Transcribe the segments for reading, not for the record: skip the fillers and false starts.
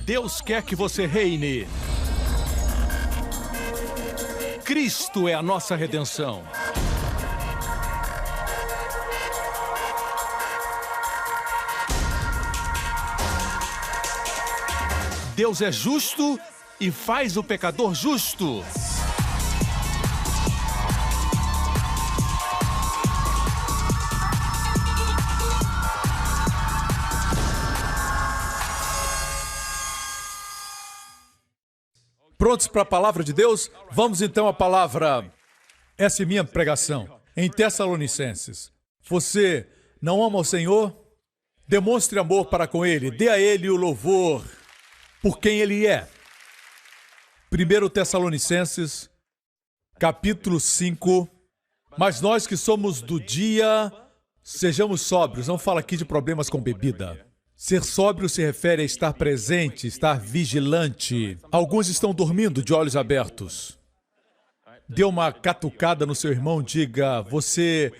Deus quer que você reine. Cristo é a nossa redenção. Deus é justo e faz o pecador justo. Prontos para a palavra de Deus? Vamos então à palavra. Essa é minha pregação. Em Tessalonicenses. Você não ama o Senhor? Demonstre amor para com Ele. Dê a Ele o louvor por quem Ele é. 1 Tessalonicenses, capítulo 5. Mas nós que somos do dia, sejamos sóbrios. Não fala aqui de problemas com bebida. Ser sóbrio se refere a estar presente, estar vigilante. Alguns estão dormindo de olhos abertos. Dê uma catucada no seu irmão, diga, você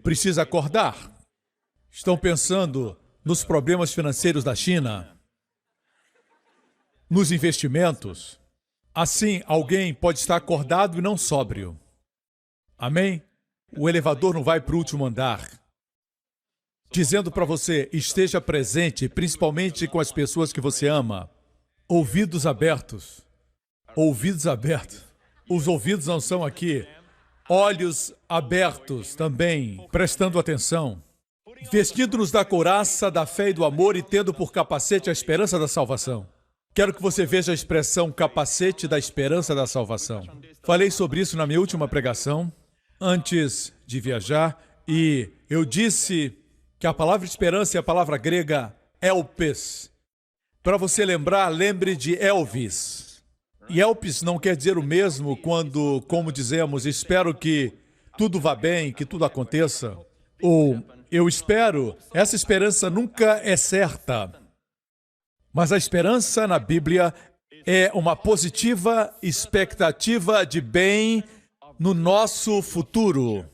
precisa acordar. Estão pensando nos problemas financeiros da China, nos investimentos. Assim, alguém pode estar acordado e não sóbrio. Amém? O elevador não vai para o último andar. Dizendo para você, esteja presente, principalmente com as pessoas que você ama. Ouvidos abertos. Ouvidos abertos. Os ouvidos não são aqui. Olhos abertos também, prestando atenção. Vestindo-nos da couraça, da fé e do amor e tendo por capacete a esperança da salvação. Quero que você veja a expressão capacete da esperança da salvação. Falei sobre isso na minha última pregação, antes de viajar, e eu disse que a palavra esperança é a palavra grega elpis. Para você lembrar, lembre de Elvis. E elpis não quer dizer o mesmo quando, como dizemos, espero que tudo vá bem, que tudo aconteça. Ou eu espero, essa esperança nunca é certa. Mas a esperança na Bíblia é uma positiva expectativa de bem no nosso futuro.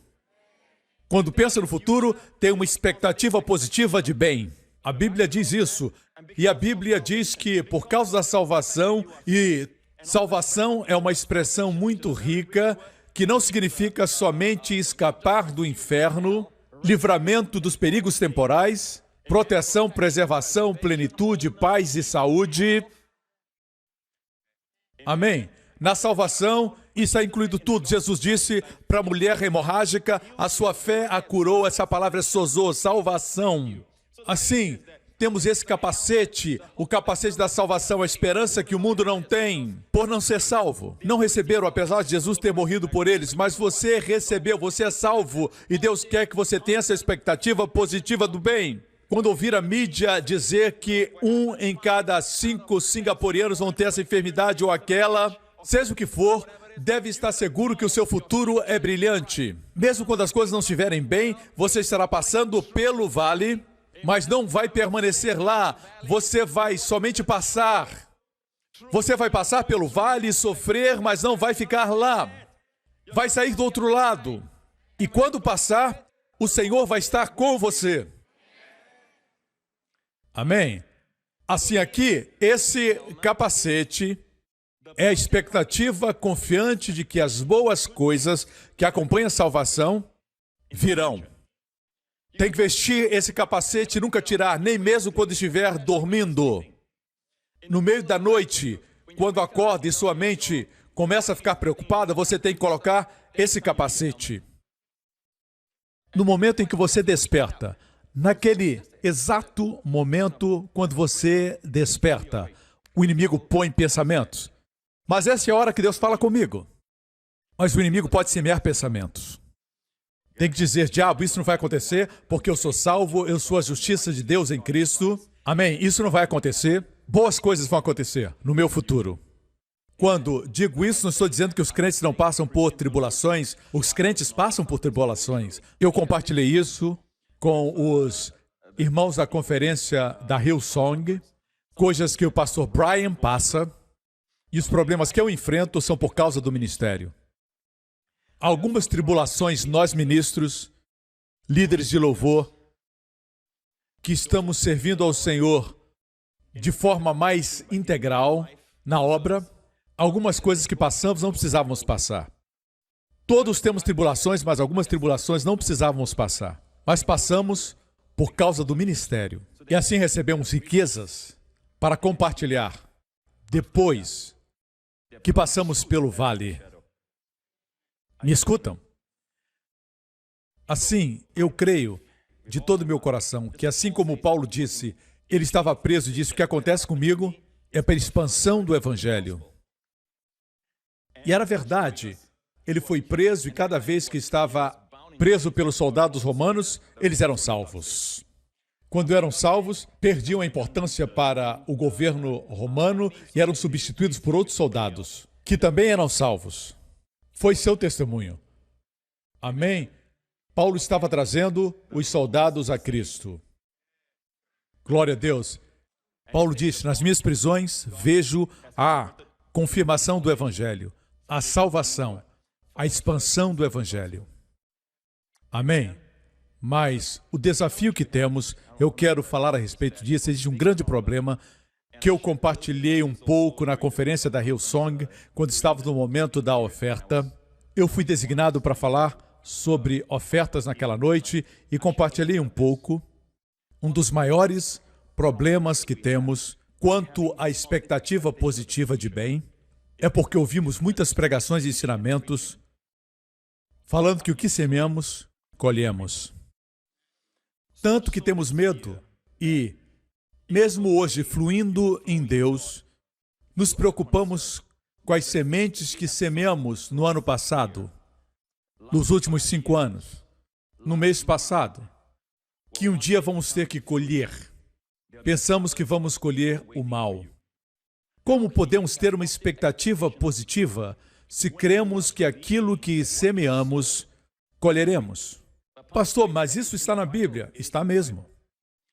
Quando pensa no futuro, tem uma expectativa positiva de bem. A Bíblia diz isso. E a Bíblia diz que por causa da salvação, e salvação é uma expressão muito rica, que não significa somente escapar do inferno, livramento dos perigos temporais, proteção, preservação, plenitude, paz e saúde. Amém? Na salvação, isso é incluído tudo. Jesus disse para a mulher hemorrágica, a sua fé a curou. Essa palavra é sozo, salvação. Assim, temos esse capacete, o capacete da salvação, a esperança que o mundo não tem, por não ser salvo. Não receberam, apesar de Jesus ter morrido por eles, mas você recebeu, você é salvo, e Deus quer que você tenha essa expectativa positiva do bem. Quando ouvir a mídia dizer que 1 em cada 5 singapurianos vão ter essa enfermidade ou aquela, seja o que for, deve estar seguro que o seu futuro é brilhante. Mesmo quando as coisas não estiverem bem, você estará passando pelo vale, mas não vai permanecer lá. Você vai somente passar. Você vai passar pelo vale e sofrer, mas não vai ficar lá. Vai sair do outro lado. E quando passar, o Senhor vai estar com você. Amém? Assim aqui, esse capacete é a expectativa confiante de que as boas coisas que acompanham a salvação virão. Tem que vestir esse capacete e nunca tirar, nem mesmo quando estiver dormindo. No meio da noite, quando acorda e sua mente começa a ficar preocupada, você tem que colocar esse capacete. No momento em que você desperta, naquele exato momento quando você desperta, o inimigo põe pensamentos. Mas essa é a hora que Deus fala comigo. Mas o inimigo pode semear pensamentos. Tem que dizer, diabo, isso não vai acontecer, porque eu sou salvo, eu sou a justiça de Deus em Cristo. Amém? Isso não vai acontecer. Boas coisas vão acontecer no meu futuro. Quando digo isso, não estou dizendo que os crentes não passam por tribulações. Os crentes passam por tribulações. Eu compartilhei isso com os irmãos da conferência da Hillsong, coisas que o pastor Brian passa, e os problemas que eu enfrento são por causa do ministério. Algumas tribulações, nós ministros, líderes de louvor, que estamos servindo ao Senhor de forma mais integral na obra. Algumas coisas que passamos não precisávamos passar. Todos temos tribulações, mas algumas tribulações não precisávamos passar. Mas passamos por causa do ministério. E assim recebemos riquezas para compartilhar depois que passamos pelo vale. Me escutam? Assim, eu creio de todo o meu coração que, assim como Paulo disse, ele estava preso e disse: o que acontece comigo é pela expansão do Evangelho. E era verdade. Ele foi preso e cada vez que estava preso pelos soldados romanos, eles eram salvos. Quando eram salvos, perdiam a importância para o governo romano e eram substituídos por outros soldados, que também eram salvos. Foi seu testemunho. Amém? Paulo estava trazendo os soldados a Cristo. Glória a Deus. Paulo disse: nas minhas prisões vejo a confirmação do Evangelho, a salvação, a expansão do Evangelho. Amém? Mas o desafio que temos, eu quero falar a respeito disso. Existe um grande problema que eu compartilhei um pouco na conferência da Hillsong, quando estávamos no momento da oferta. Eu fui designado para falar sobre ofertas naquela noite e compartilhei um pouco. Um dos maiores problemas que temos quanto à expectativa positiva de bem é porque ouvimos muitas pregações e ensinamentos falando que o que semeamos, colhemos. Tanto que temos medo e, mesmo hoje fluindo em Deus, nos preocupamos com as sementes que semeamos no ano passado, nos últimos 5 anos, no mês passado, que um dia vamos ter que colher. Pensamos que vamos colher o mal. Como podemos ter uma expectativa positiva se cremos que aquilo que semeamos, colheremos? Pastor, mas isso está na Bíblia. Está mesmo.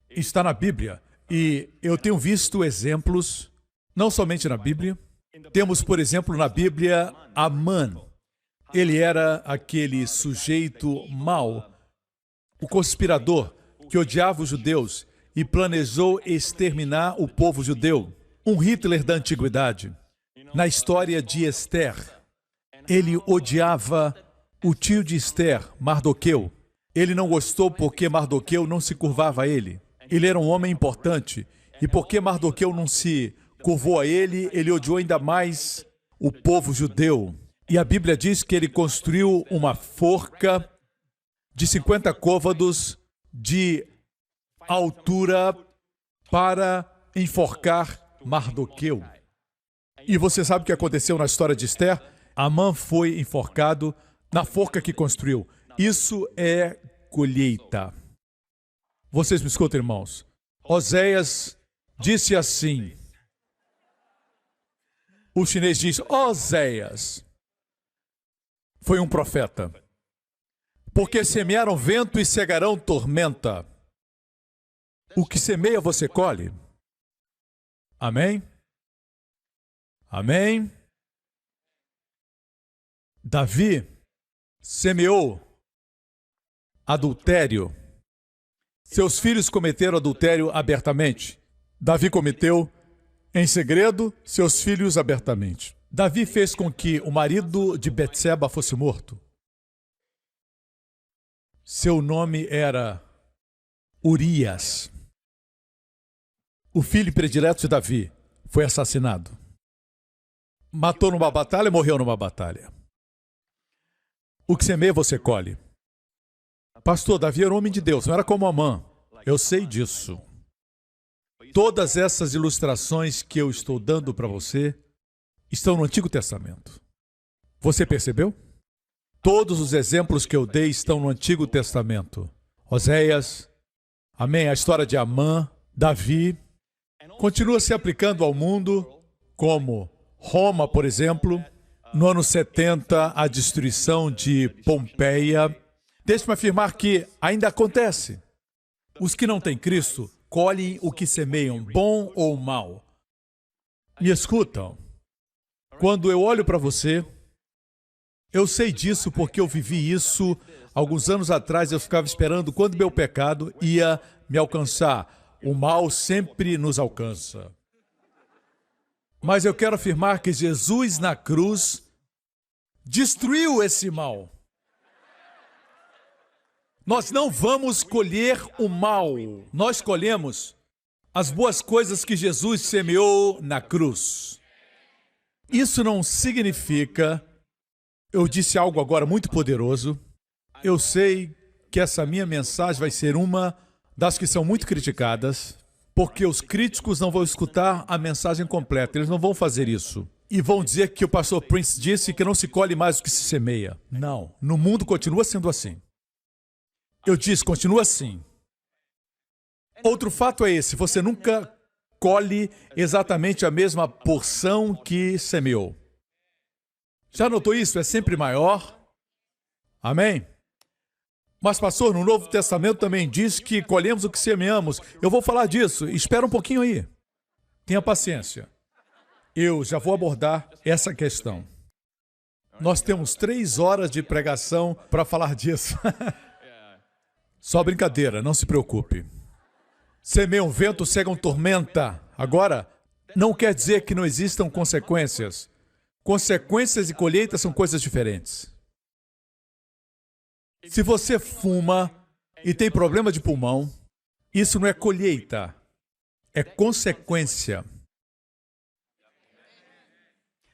Está na Bíblia. E eu tenho visto exemplos, não somente na Bíblia. Temos, por exemplo, na Bíblia, Amã. Ele era aquele sujeito mau, o conspirador que odiava os judeus e planejou exterminar o povo judeu. Um Hitler da antiguidade. Na história de Esther, ele odiava o tio de Esther, Mardoqueu. Ele não gostou porque Mardoqueu não se curvava a ele. Ele era um homem importante. E porque Mardoqueu não se curvou a ele, ele odiou ainda mais o povo judeu. E a Bíblia diz que ele construiu uma forca de 50 côvados de altura para enforcar Mardoqueu. E você sabe o que aconteceu na história de Esther? Amã foi enforcado na forca que construiu. Isso é colheita. Vocês me escutam, irmãos? Oséias disse assim. O chinês diz: Oséias foi um profeta. Porque semearam vento e cegarão tormenta. O que semeia você colhe. Amém? Amém? Davi semeou adultério. Seus filhos cometeram adultério abertamente. Davi cometeu em segredo, seus filhos abertamente. Davi fez com que o marido de Betseba fosse morto. Seu nome era Urias. O filho predileto de Davi foi assassinado. Matou numa batalha, morreu numa batalha. O que semeia, você colhe. Pastor, Davi era um homem de Deus, não era como Amã. Eu sei disso. Todas essas ilustrações que eu estou dando para você estão no Antigo Testamento. Você percebeu? Todos os exemplos que eu dei estão no Antigo Testamento. Oséias, amém, a história de Amã, Davi, continua se aplicando ao mundo, como Roma, por exemplo, no ano 70, a destruição de Pompeia. Deixe-me afirmar que ainda acontece. Os que não têm Cristo colhem o que semeiam, bom ou mal. Me escutam. Quando eu olho para você, eu sei disso porque eu vivi isso alguns anos atrás. Eu ficava esperando quando meu pecado ia me alcançar. O mal sempre nos alcança. Mas eu quero afirmar que Jesus na cruz destruiu esse mal. Nós não vamos colher o mal. Nós colhemos as boas coisas que Jesus semeou na cruz. Isso não significa... Eu disse algo agora muito poderoso. Eu sei que essa minha mensagem vai ser uma das que são muito criticadas, porque os críticos não vão escutar a mensagem completa. Eles não vão fazer isso. E vão dizer que o pastor Prince disse que não se colhe mais o que se semeia. Não. No mundo continua sendo assim. Eu disse, continua assim. Outro fato é esse. Você nunca colhe exatamente a mesma porção que semeou. Já notou isso? É sempre maior. Amém? Mas, pastor, no Novo Testamento também diz que colhemos o que semeamos. Eu vou falar disso. Espera um pouquinho aí. Tenha paciência. Eu já vou abordar essa questão. Nós temos 3 horas de pregação para falar disso. Só brincadeira, não se preocupe. Semeia um vento, cegam tormenta. Agora, não quer dizer que não existam consequências. Consequências e colheita são coisas diferentes. Se você fuma e tem problema de pulmão, isso não é colheita, é consequência.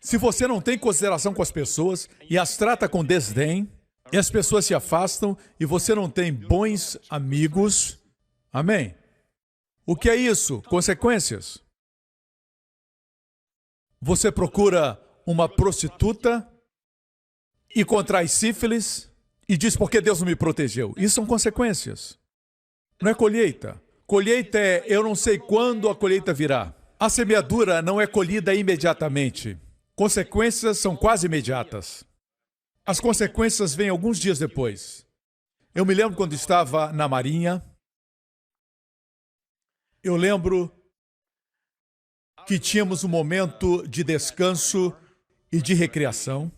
Se você não tem consideração com as pessoas e as trata com desdém, e as pessoas se afastam e você não tem bons amigos, amém? O que é isso? Consequências. Você procura uma prostituta e contrai sífilis e diz, por que Deus não me protegeu? Isso são consequências. Não é colheita. Colheita é, eu não sei quando a colheita virá. A semeadura não é colhida imediatamente. Consequências são quase imediatas. As consequências vêm alguns dias depois. Eu me lembro quando estava na Marinha. Eu lembro que tínhamos um momento de descanso e de recreação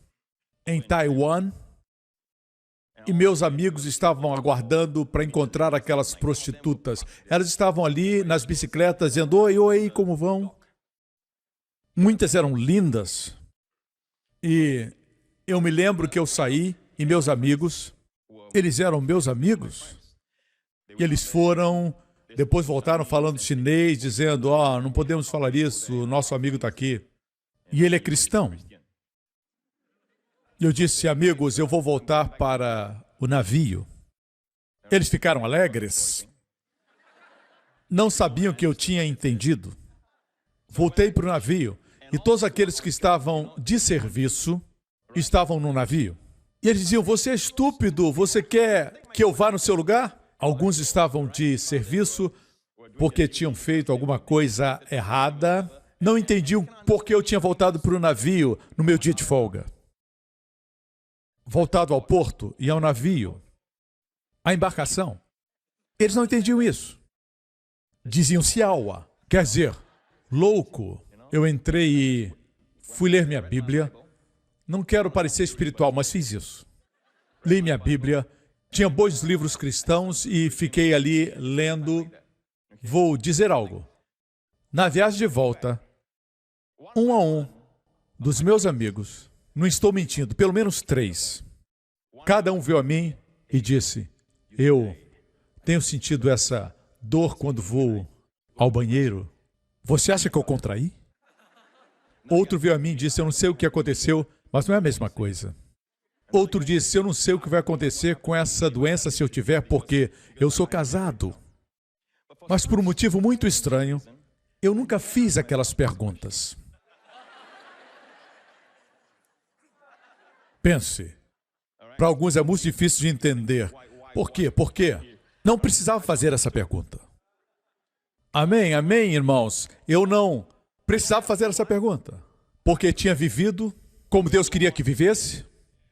em Taiwan. E meus amigos estavam aguardando para encontrar aquelas prostitutas. Elas estavam ali nas bicicletas dizendo, oi, oi, como vão? Muitas eram lindas. E eu me lembro que eu saí e meus amigos, eles eram meus amigos. E eles foram, depois voltaram falando chinês, dizendo, não podemos falar isso, o nosso amigo está aqui. E ele é cristão. E eu disse, amigos, eu vou voltar para o navio. Eles ficaram alegres. Não sabiam que eu tinha entendido. Voltei para o navio e todos aqueles que estavam de serviço estavam no navio. E eles diziam, você é estúpido, você quer que eu vá no seu lugar? Alguns estavam de serviço porque tinham feito alguma coisa errada. Não entendiam por que eu tinha voltado para o navio no meu dia de folga. Voltado ao porto e ao navio, à embarcação. Eles não entendiam isso. Diziam Siawa, quer dizer, louco. Eu entrei e fui ler minha Bíblia. Não quero parecer espiritual, mas fiz isso. Li minha Bíblia, tinha bons livros cristãos e fiquei ali lendo. Vou dizer algo. Na viagem de volta, um a um dos meus amigos, não estou mentindo, pelo menos 3. Cada um veio a mim e disse, eu tenho sentido essa dor quando vou ao banheiro. Você acha que eu contraí? Outro veio a mim e disse, eu não sei o que aconteceu, mas não é a mesma coisa. Outro disse, eu não sei o que vai acontecer com essa doença se eu tiver, porque eu sou casado. Mas por um motivo muito estranho, eu nunca fiz aquelas perguntas. Pense. Para alguns é muito difícil de entender. Por quê? Por quê? Não precisava fazer essa pergunta. Amém, amém, irmãos. Eu não precisava fazer essa pergunta. Porque tinha vivido como Deus queria que vivesse.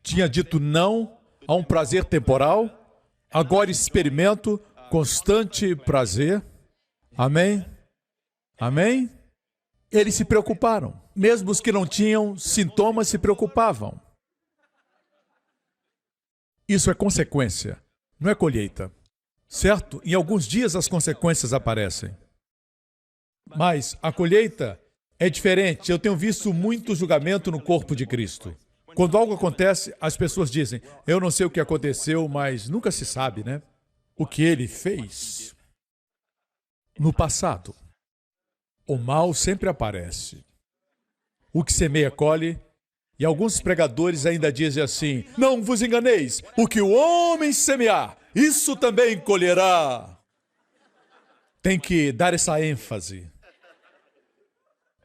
Tinha dito não a um prazer temporal. Agora experimento constante prazer. Amém? Amém? Eles se preocuparam. Mesmo os que não tinham sintomas se preocupavam. Isso é consequência, não é colheita. Certo? Em alguns dias as consequências aparecem. Mas a colheita é diferente. Eu tenho visto muito julgamento no corpo de Cristo. Quando algo acontece, as pessoas dizem, eu não sei o que aconteceu, mas nunca se sabe, né? O que ele fez no passado. O mal sempre aparece. O que semeia, colhe. E alguns pregadores ainda dizem assim, não vos enganeis, o que o homem semear, isso também colherá. Tem que dar essa ênfase.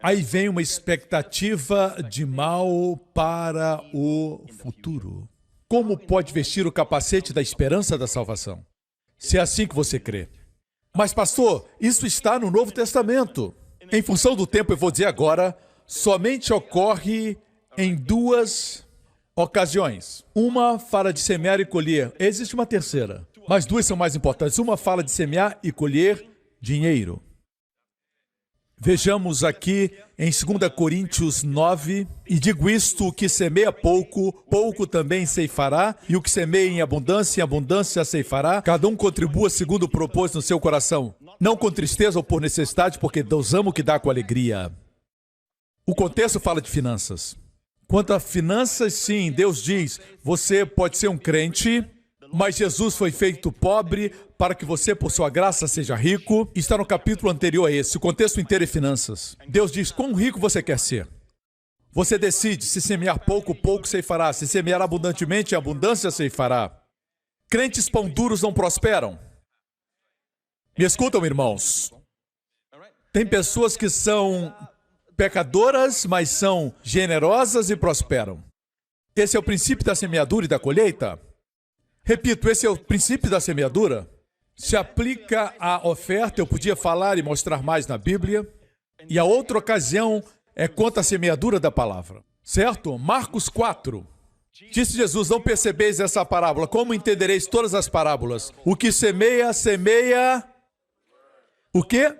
Aí vem uma expectativa de mal para o futuro. Como pode vestir o capacete da esperança da salvação? Se é assim que você crê. Mas, pastor, isso está no Novo Testamento. Em função do tempo, eu vou dizer agora, somente ocorre em duas ocasiões. Uma fala de semear e colher. Existe uma terceira, mas duas são mais importantes. Uma fala de semear e colher dinheiro. Vejamos aqui em 2 Coríntios 9, e digo isto, o que semeia pouco, pouco também ceifará, e o que semeia em abundância ceifará. Cada um contribua segundo o propósito no seu coração, não com tristeza ou por necessidade, porque Deus ama o que dá com alegria. O contexto fala de finanças. Quanto a finanças, sim, Deus diz, você pode ser um crente, mas Jesus foi feito pobre para que você, por sua graça, seja rico. Está no capítulo anterior a esse. O contexto inteiro é finanças. Deus diz, quão rico você quer ser? Você decide, se semear pouco, pouco ceifará. Se semear abundantemente, abundância ceifará. Crentes pão duros não prosperam. Me escutam, irmãos. Tem pessoas que são pecadoras, mas são generosas e prosperam. Esse é o princípio da semeadura e da colheita. Repito, esse é o princípio da semeadura. Se aplica à oferta, eu podia falar e mostrar mais na Bíblia. E a outra ocasião é quanto à semeadura da palavra. Certo? Marcos 4. Disse Jesus, não percebeis essa parábola. Como entendereis todas as parábolas? O que semeia, semeia... O quê?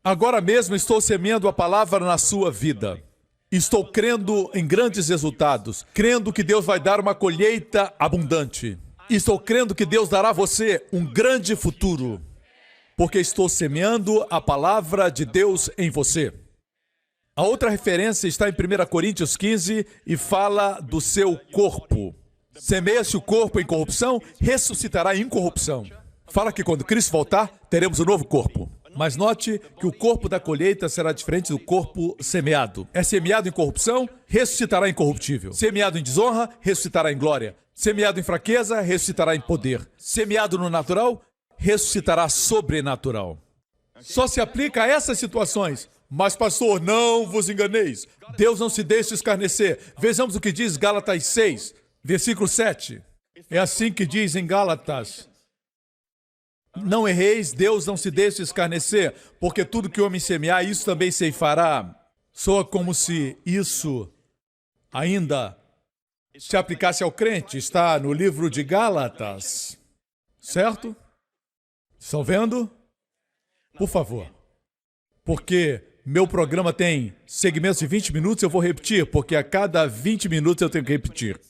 Agora mesmo estou semeando a palavra na sua vida. Estou crendo em grandes resultados, crendo que Deus vai dar uma colheita abundante. Estou crendo que Deus dará a você um grande futuro, porque estou semeando a palavra de Deus em você. A outra referência está em 1 Coríntios 15 e fala do seu corpo. Semeia-se o corpo em corrupção, ressuscitará em incorrupção. Fala que quando Cristo voltar, teremos um novo corpo. Mas note que o corpo da colheita será diferente do corpo semeado. É semeado em corrupção, ressuscitará incorruptível. Semeado em desonra, ressuscitará em glória. Semeado em fraqueza, ressuscitará em poder. Semeado no natural, ressuscitará sobrenatural. Só se aplica a essas situações. Mas, pastor, não vos enganeis. Deus não se deixa escarnecer. Vejamos o que diz Gálatas 6, versículo 7. É assim que diz em Gálatas. Não erreis, Deus não se deixa escarnecer, porque tudo que o homem semear, isso também ceifará. Soa como se isso ainda se aplicasse ao crente. Está no livro de Gálatas, certo? Estão vendo? Por favor. Porque meu programa tem segmentos de 20 minutos, eu vou repetir, porque a cada 20 minutos eu tenho que repetir.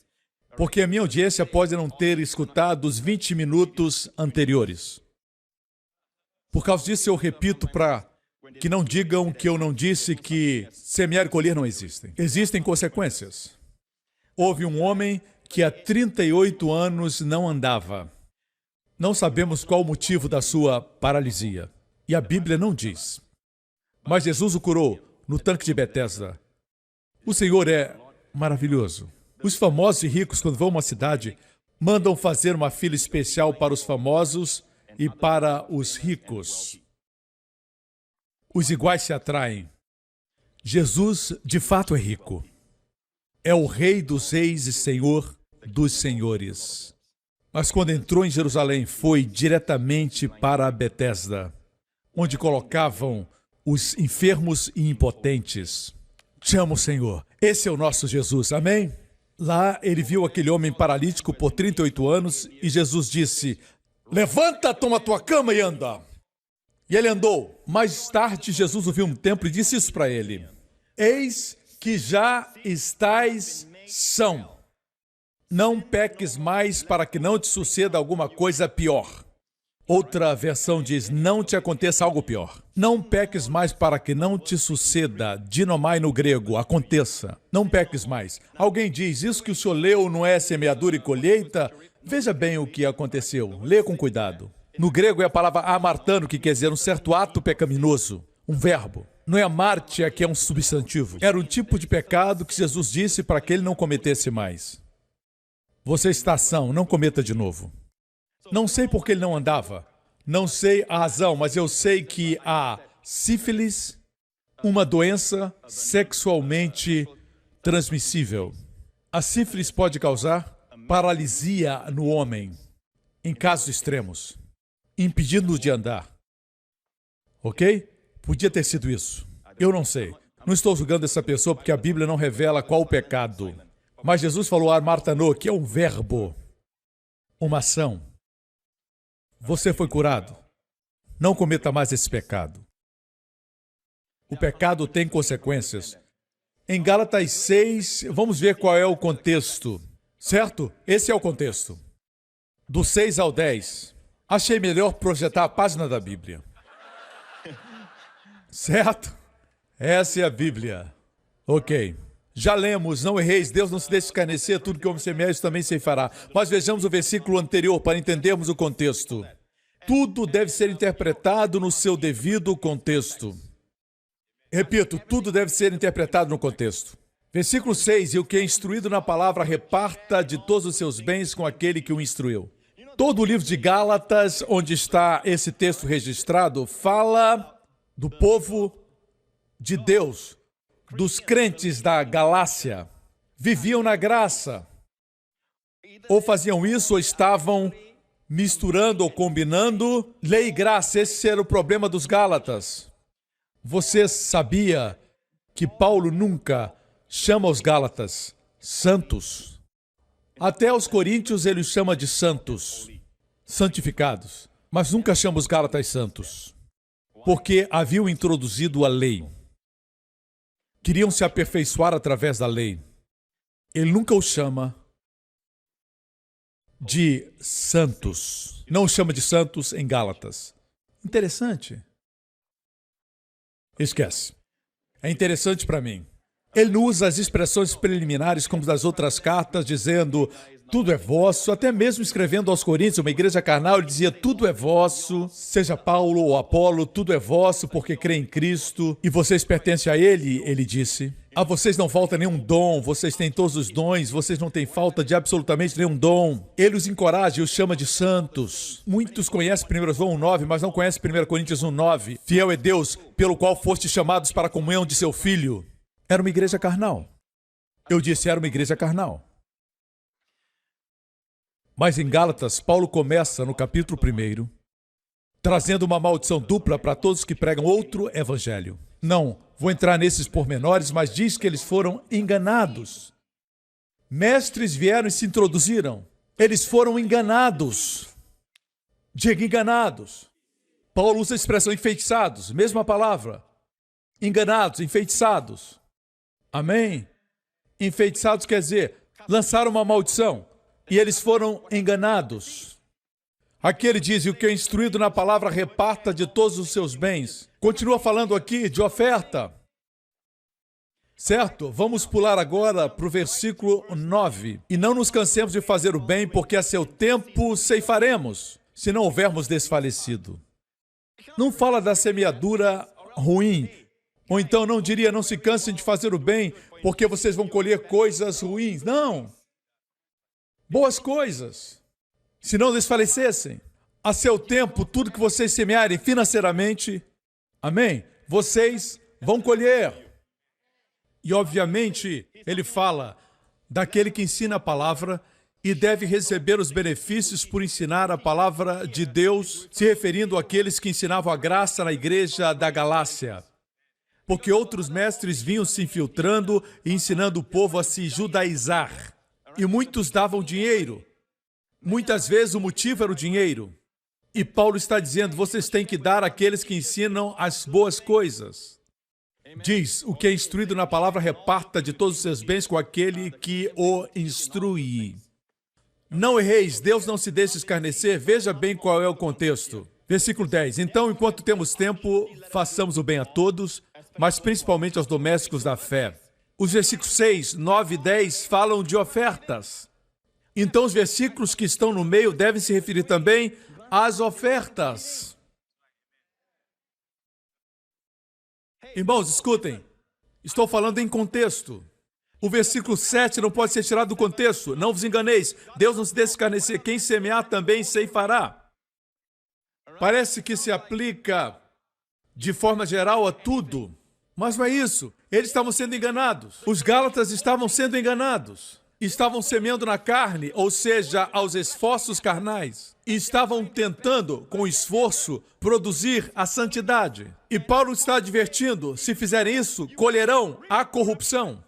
Porque a minha audiência pode não ter escutado os 20 minutos anteriores. Por causa disso, eu repito para que não digam que eu não disse que semear e colher não existem. Existem consequências. Houve um homem que há 38 anos não andava. Não sabemos qual o motivo da sua paralisia. E a Bíblia não diz. Mas Jesus o curou no tanque de Betesda. O Senhor é maravilhoso. Os famosos e ricos, quando vão a uma cidade, mandam fazer uma fila especial para os famosos e para os ricos. Os iguais se atraem. Jesus, de fato, é rico. É o Rei dos reis e Senhor dos senhores. Mas quando entrou em Jerusalém, foi diretamente para Betesda, onde colocavam os enfermos e impotentes. Te amo, Senhor. Esse é o nosso Jesus, amém? Lá ele viu aquele homem paralítico por 38 anos e Jesus disse, levanta, toma tua cama e anda. E ele andou. Mais tarde, Jesus o viu no templo e disse isso para ele. Eis que já estais são. Não peques mais para que não te suceda alguma coisa pior. Outra versão diz, não te aconteça algo pior. Não peques mais para que não te suceda. Dinomai no grego, aconteça. Não peques mais. Alguém diz, isso que o senhor leu não é semeadura e colheita? Veja bem o que aconteceu. Leia com cuidado. No grego é a palavra amartano, que quer dizer um certo ato pecaminoso. Um verbo. Não é amartia, que é um substantivo. Era um tipo de pecado que Jesus disse para que ele não cometesse mais. Você está são, não cometa de novo. Não sei por que ele não andava. Não sei a razão, mas eu sei que a sífilis, uma doença sexualmente transmissível. A sífilis pode causar paralisia no homem, em casos extremos, impedindo-o de andar. Ok? Podia ter sido isso. Eu não sei. Não estou julgando essa pessoa porque a Bíblia não revela qual o pecado. Mas Jesus falou amartanô, que é um verbo, uma ação. Você foi curado. Não cometa mais esse pecado. O pecado tem consequências. Em Gálatas 6, vamos ver qual é o contexto. Certo? Esse é o contexto. Do 6 ao 10. Achei melhor projetar a página da Bíblia. Certo? Essa é a Bíblia. Ok. Já lemos, não erreis, Deus não se deixe escarnecer, tudo que o homem semear, isso também se fará. Mas vejamos o versículo anterior para entendermos o contexto. Tudo deve ser interpretado no seu devido contexto. Repito, tudo deve ser interpretado no contexto. Versículo 6, e o que é instruído na palavra, reparta de todos os seus bens com aquele que o instruiu. Todo o livro de Gálatas, onde está esse texto registrado, fala do povo de Deus, dos crentes da Galácia. Viviam na graça. Ou faziam isso, ou estavam misturando ou combinando lei e graça. Esse era o problema dos Gálatas. Você sabia que Paulo nunca chama os Gálatas santos? Até os coríntios ele os chama de santos, santificados. Mas nunca chama os Gálatas santos, porque haviam introduzido a lei. Queriam se aperfeiçoar através da lei. Ele nunca os chama de santos. Não os chama de santos em Gálatas. Interessante. Esquece. É interessante para mim. Ele não usa as expressões preliminares como das outras cartas, dizendo tudo é vosso, até mesmo escrevendo aos Coríntios, uma igreja carnal, ele dizia tudo é vosso, seja Paulo ou Apolo, tudo é vosso porque crê em Cristo e vocês pertencem a Ele, ele disse. A vocês não falta nenhum dom, vocês têm todos os dons, vocês não têm falta de absolutamente nenhum dom. Ele os encoraja e os chama de santos. Muitos conhecem 1 João 1,9, mas não conhecem 1 Coríntios 1,9. Fiel é Deus, pelo qual fostes chamados para a comunhão de seu Filho. Era uma igreja carnal. Eu disse, era uma igreja carnal. Mas em Gálatas, Paulo começa no capítulo 1, trazendo uma maldição dupla para todos que pregam outro evangelho. Não vou entrar nesses pormenores, mas diz que eles foram enganados. Mestres vieram e se introduziram. Eles foram enganados. Diga enganados. Paulo usa a expressão enfeitiçados, mesma palavra. Enganados, enfeitiçados. Amém? Enfeitiçados quer dizer, lançaram uma maldição. E eles foram enganados. Aqui ele diz, e o que é instruído na palavra, reparta de todos os seus bens. Continua falando aqui de oferta. Certo? Vamos pular agora para o versículo 9. E não nos cansemos de fazer o bem, porque a seu tempo ceifaremos, se não houvermos desfalecido. Não fala da semeadura ruim. Ou então não diria, não se cansem de fazer o bem, porque vocês vão colher coisas ruins. Não. Boas coisas, se não desfalecessem. A seu tempo, tudo que vocês semearem financeiramente, amém? Vocês vão colher. E, obviamente, ele fala daquele que ensina a palavra e deve receber os benefícios por ensinar a palavra de Deus, se referindo àqueles que ensinavam a graça na igreja da Galácia. Porque outros mestres vinham se infiltrando e ensinando o povo a se judaizar. E muitos davam dinheiro. Muitas vezes o motivo era o dinheiro. E Paulo está dizendo, vocês têm que dar àqueles que ensinam as boas coisas. Diz, o que é instruído na palavra, reparta de todos os seus bens com aquele que o instrui. Não erreis, Deus não se deixa escarnecer. Veja bem qual é o contexto. Versículo 10. Então, enquanto temos tempo, façamos o bem a todos, mas principalmente aos domésticos da fé. Os versículos 6, 9 e 10 falam de ofertas. Então, os versículos que estão no meio devem se referir também às ofertas. Irmãos, escutem. Estou falando em contexto. O versículo 7 não pode ser tirado do contexto. Não vos enganeis. Deus não se deixa escarnecer. Quem semear também ceifará. Parece que se aplica de forma geral a tudo. Mas não é isso. Eles estavam sendo enganados. Os Gálatas estavam sendo enganados. Estavam semeando na carne, ou seja, aos esforços carnais. E estavam tentando, com esforço, produzir a santidade. E Paulo está advertindo, se fizerem isso, colherão a corrupção.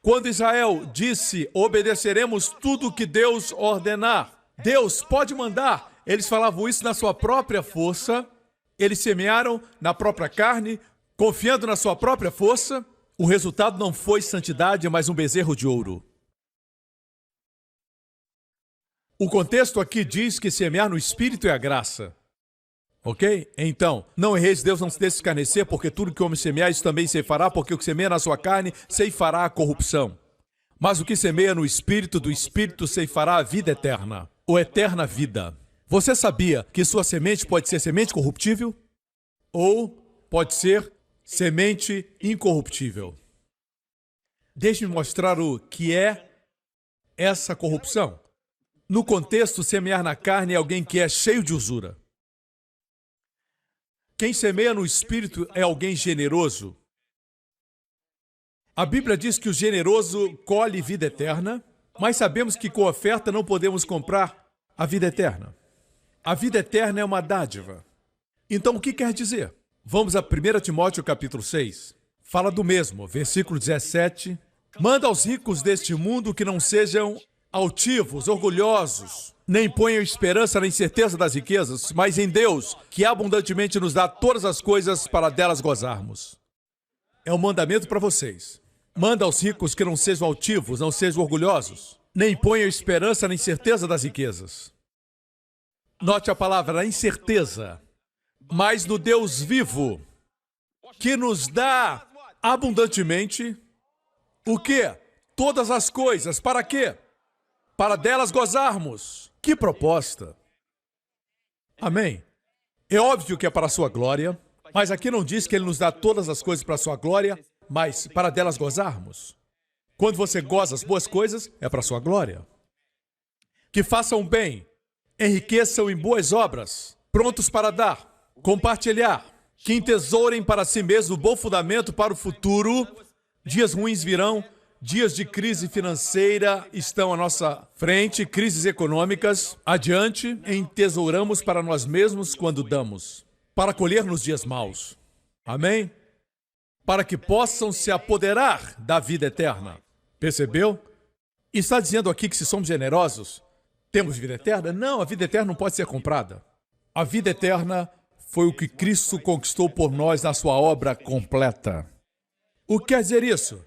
Quando Israel disse, obedeceremos tudo o que Deus ordenar. Deus pode mandar. Eles falavam isso na sua própria força. Eles semearam na própria carne, confiando na sua própria força. O resultado não foi santidade, mas um bezerro de ouro. O contexto aqui diz que semear no Espírito é a graça. Ok? Então, não erreis, Deus não se deixa escarnecer, porque tudo que o homem semear, isso também ceifará, porque o que semeia na sua carne, ceifará a corrupção. Mas o que semeia no Espírito, do Espírito ceifará a vida eterna, ou eterna vida. Você sabia que sua semente pode ser semente corruptível? Ou pode ser semente incorruptível? Deixe-me mostrar o que é essa corrupção. No contexto, semear na carne é alguém que é cheio de usura. Quem semeia no Espírito é alguém generoso. A Bíblia diz que o generoso colhe vida eterna, mas sabemos que com oferta não podemos comprar a vida eterna. A vida eterna é uma dádiva. Então, o que quer dizer? Vamos a 1 Timóteo capítulo 6. Fala do mesmo, versículo 17. Manda aos ricos deste mundo que não sejam altivos, orgulhosos, nem ponham esperança na incerteza das riquezas, mas em Deus, que abundantemente nos dá todas as coisas para delas gozarmos. É um mandamento para vocês. Manda aos ricos que não sejam altivos, não sejam orgulhosos, nem ponham esperança na incerteza das riquezas. Note a palavra, na incerteza, mas no Deus vivo, que nos dá abundantemente o quê? Todas as coisas. Para quê? Para delas gozarmos. Que proposta! Amém? É óbvio que é para a sua glória, mas aqui não diz que Ele nos dá todas as coisas para a sua glória, mas para delas gozarmos. Quando você goza as boas coisas, é para a sua glória. Que façam bem, enriqueçam em boas obras, prontos para dar, compartilhar, que entesourem para si mesmo bom fundamento para o futuro. Dias ruins virão, dias de crise financeira estão à nossa frente, crises econômicas. Adiante, entesouramos para nós mesmos quando damos, para colher nos dias maus. Amém? Para que possam se apoderar da vida eterna. Percebeu? Está dizendo aqui que se somos generosos, temos vida eterna? Não, a vida eterna não pode ser comprada. A vida eterna foi o que Cristo conquistou por nós na sua obra completa. O que quer dizer isso?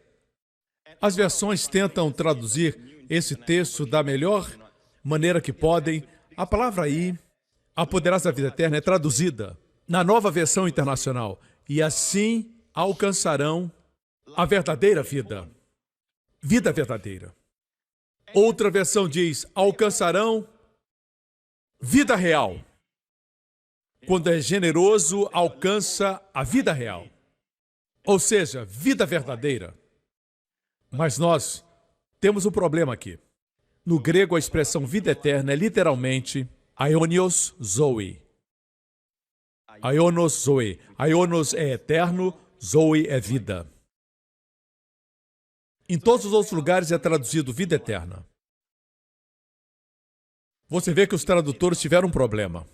As versões tentam traduzir esse texto da melhor maneira que podem. A palavra aí, apoderar-se da vida eterna, é traduzida na Nova Versão Internacional. E assim alcançarão a verdadeira vida. Vida verdadeira. Outra versão diz, alcançarão vida real. Quando é generoso, alcança a vida real. Ou seja, vida verdadeira. Mas nós temos um problema aqui. No grego, a expressão vida eterna é literalmente aionios zoe. Aionios zoe. Aionios é eterno, zoe é vida. Em todos os outros lugares é traduzido vida eterna. Você vê que os tradutores tiveram um problema.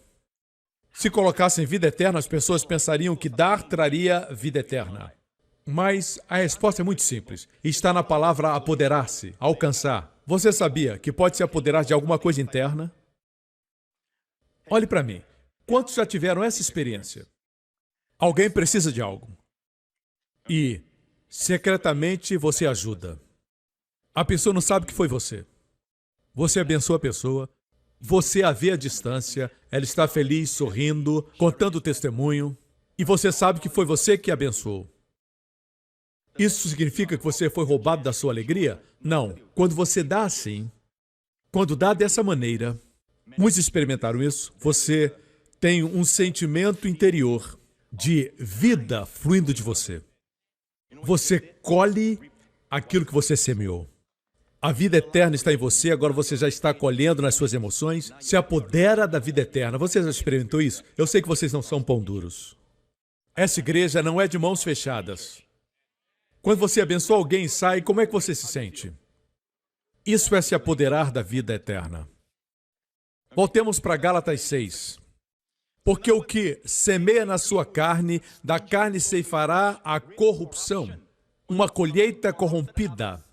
Se colocassem vida eterna, as pessoas pensariam que dar traria vida eterna. Mas a resposta é muito simples. Está na palavra apoderar-se, alcançar. Você sabia que pode se apoderar de alguma coisa interna? Olhe para mim. Quantos já tiveram essa experiência? Alguém precisa de algo. E, secretamente, você ajuda. A pessoa não sabe que foi você. Você abençoa a pessoa, você a vê à distância, ela está feliz, sorrindo, contando o testemunho, e você sabe que foi você que a abençoou. Isso significa que você foi roubado da sua alegria? Não. Quando você dá assim, quando dá dessa maneira, muitos experimentaram isso, você tem um sentimento interior de vida fluindo de você. Você colhe aquilo que você semeou. A vida eterna está em você, agora você já está colhendo nas suas emoções, se apodera da vida eterna. Você já experimentou isso? Eu sei que vocês não são pão duros. Essa igreja não é de mãos fechadas. Quando você abençoa alguém e sai, como é que você se sente? Isso é se apoderar da vida eterna. Voltemos para Gálatas 6. Porque o que semeia na sua carne, da carne ceifará a corrupção, uma colheita corrompida.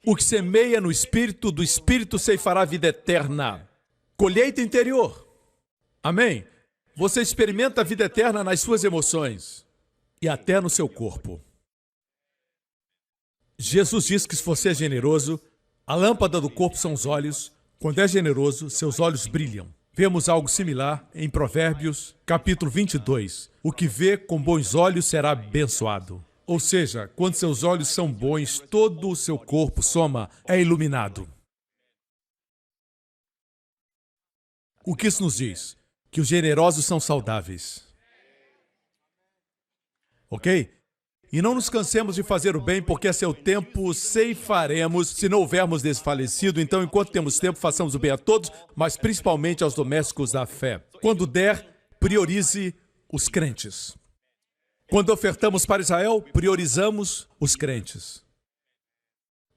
O que semeia no Espírito, do Espírito ceifará a vida eterna. Colheita interior. Amém? Você experimenta a vida eterna nas suas emoções e até no seu corpo. Jesus diz que se você é generoso, a lâmpada do corpo são os olhos. Quando é generoso, seus olhos brilham. Vemos algo similar em Provérbios, capítulo 22. O que vê com bons olhos será abençoado. Ou seja, quando seus olhos são bons, todo o seu corpo, é iluminado. O que isso nos diz? Que os generosos são saudáveis. Ok? E não nos cansemos de fazer o bem, porque a seu tempo ceifaremos, se não houvermos desfalecido. Então, enquanto temos tempo, façamos o bem a todos, mas principalmente aos domésticos da fé. Quando der, priorize os crentes. Quando ofertamos para Israel, priorizamos os crentes.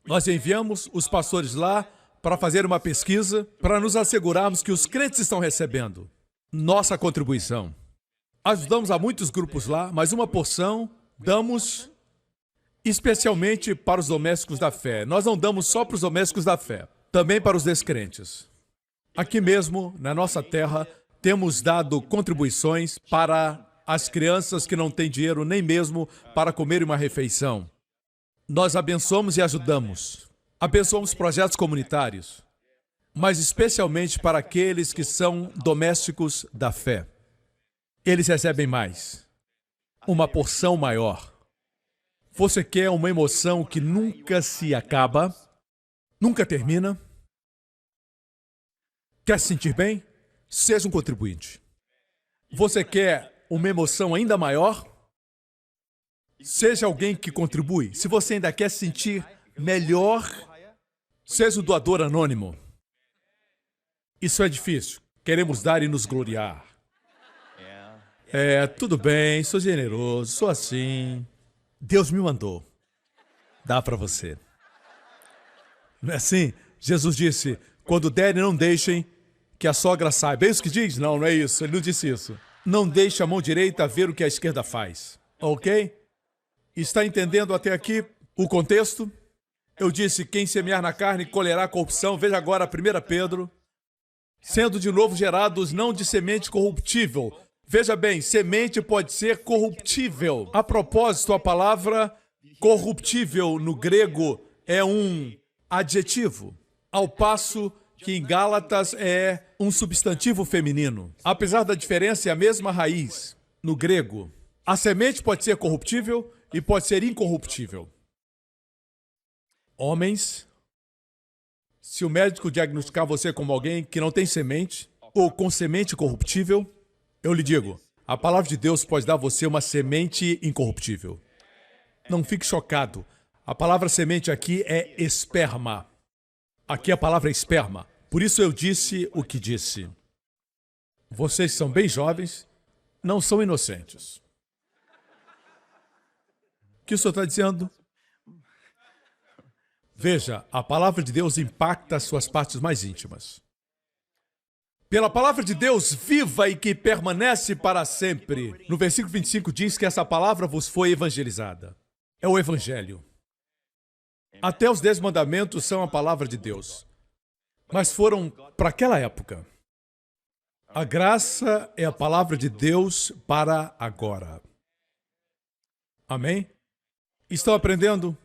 Nós enviamos os pastores lá para fazer uma pesquisa, para nos assegurarmos que os crentes estão recebendo nossa contribuição. Ajudamos a muitos grupos lá, mas uma porção damos especialmente para os domésticos da fé. Nós não damos só para os domésticos da fé, também para os descrentes. Aqui mesmo, na nossa terra, temos dado contribuições para as crianças que não têm dinheiro nem mesmo para comer uma refeição. Nós abençoamos e ajudamos. Abençoamos projetos comunitários, mas especialmente para aqueles que são domésticos da fé. Eles recebem mais. Uma porção maior. Você quer uma emoção que nunca se acaba, nunca termina? Quer se sentir bem? Seja um contribuinte. Você quer uma emoção ainda maior? Seja alguém que contribui. Se você ainda quer se sentir melhor, seja um doador anônimo. Isso é difícil. Queremos dar e nos gloriar. Tudo bem, sou generoso, sou assim. Deus me mandou. Dá para você. Não é assim? Jesus disse, quando derem, não deixem que a sogra saiba. É isso que diz? Não, não é isso. Ele não disse isso. Não deixe a mão direita ver o que a esquerda faz. Ok? Está entendendo até aqui o contexto? Eu disse, quem semear na carne colherá corrupção. Veja agora 1 Pedro. Sendo de novo gerados não de semente corruptível. Veja bem, semente pode ser corruptível. A propósito, a palavra corruptível no grego é um adjetivo, ao passo que em Gálatas é um substantivo feminino. Apesar da diferença, é a mesma raiz no grego. A semente pode ser corruptível e pode ser incorruptível. Homens, se o médico diagnosticar você como alguém que não tem semente ou com semente corruptível, eu lhe digo, a palavra de Deus pode dar a você uma semente incorruptível. Não fique chocado. A palavra semente aqui é esperma. Aqui a palavra é esperma. Por isso eu disse o que disse. Vocês são bem jovens, não são inocentes. O que o senhor está dizendo? Veja, a palavra de Deus impacta as suas partes mais íntimas. Pela palavra de Deus viva e que permanece para sempre. No versículo 25 diz que essa palavra vos foi evangelizada. É o evangelho. Até os 10 mandamentos são a palavra de Deus. Mas foram para aquela época. A graça é a palavra de Deus para agora. Amém? Estão aprendendo?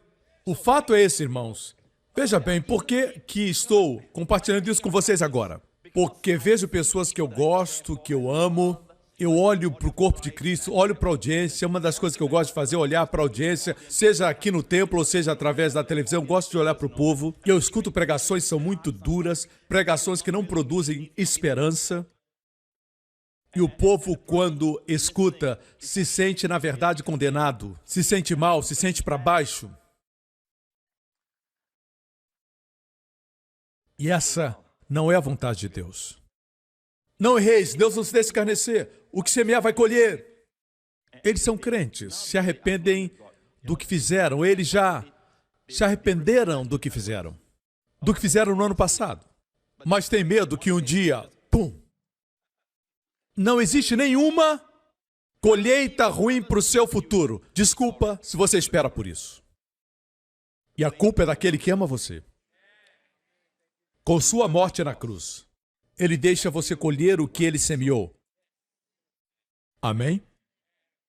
O fato é esse, irmãos. Veja bem, por que estou compartilhando isso com vocês agora? Porque vejo pessoas que eu gosto, que eu amo, eu olho para o corpo de Cristo, olho para a audiência, uma das coisas que eu gosto de fazer é olhar para a audiência, seja aqui no templo ou seja através da televisão, eu gosto de olhar para o povo, e eu escuto pregações que são muito duras, pregações que não produzem esperança, e o povo, quando escuta, se sente, na verdade, condenado, se sente mal, se sente para baixo. E essa não é a vontade de Deus. Não erreis, Deus não se deixa escarnecer. O que semear vai colher. Eles são crentes, se arrependem do que fizeram. Eles já se arrependeram do que fizeram no ano passado. Mas tem medo que um dia, pum, não existe nenhuma colheita ruim para o seu futuro. Desculpa se você espera por isso. E a culpa é daquele que ama você. Com sua morte na cruz, ele deixa você colher o que ele semeou. Amém?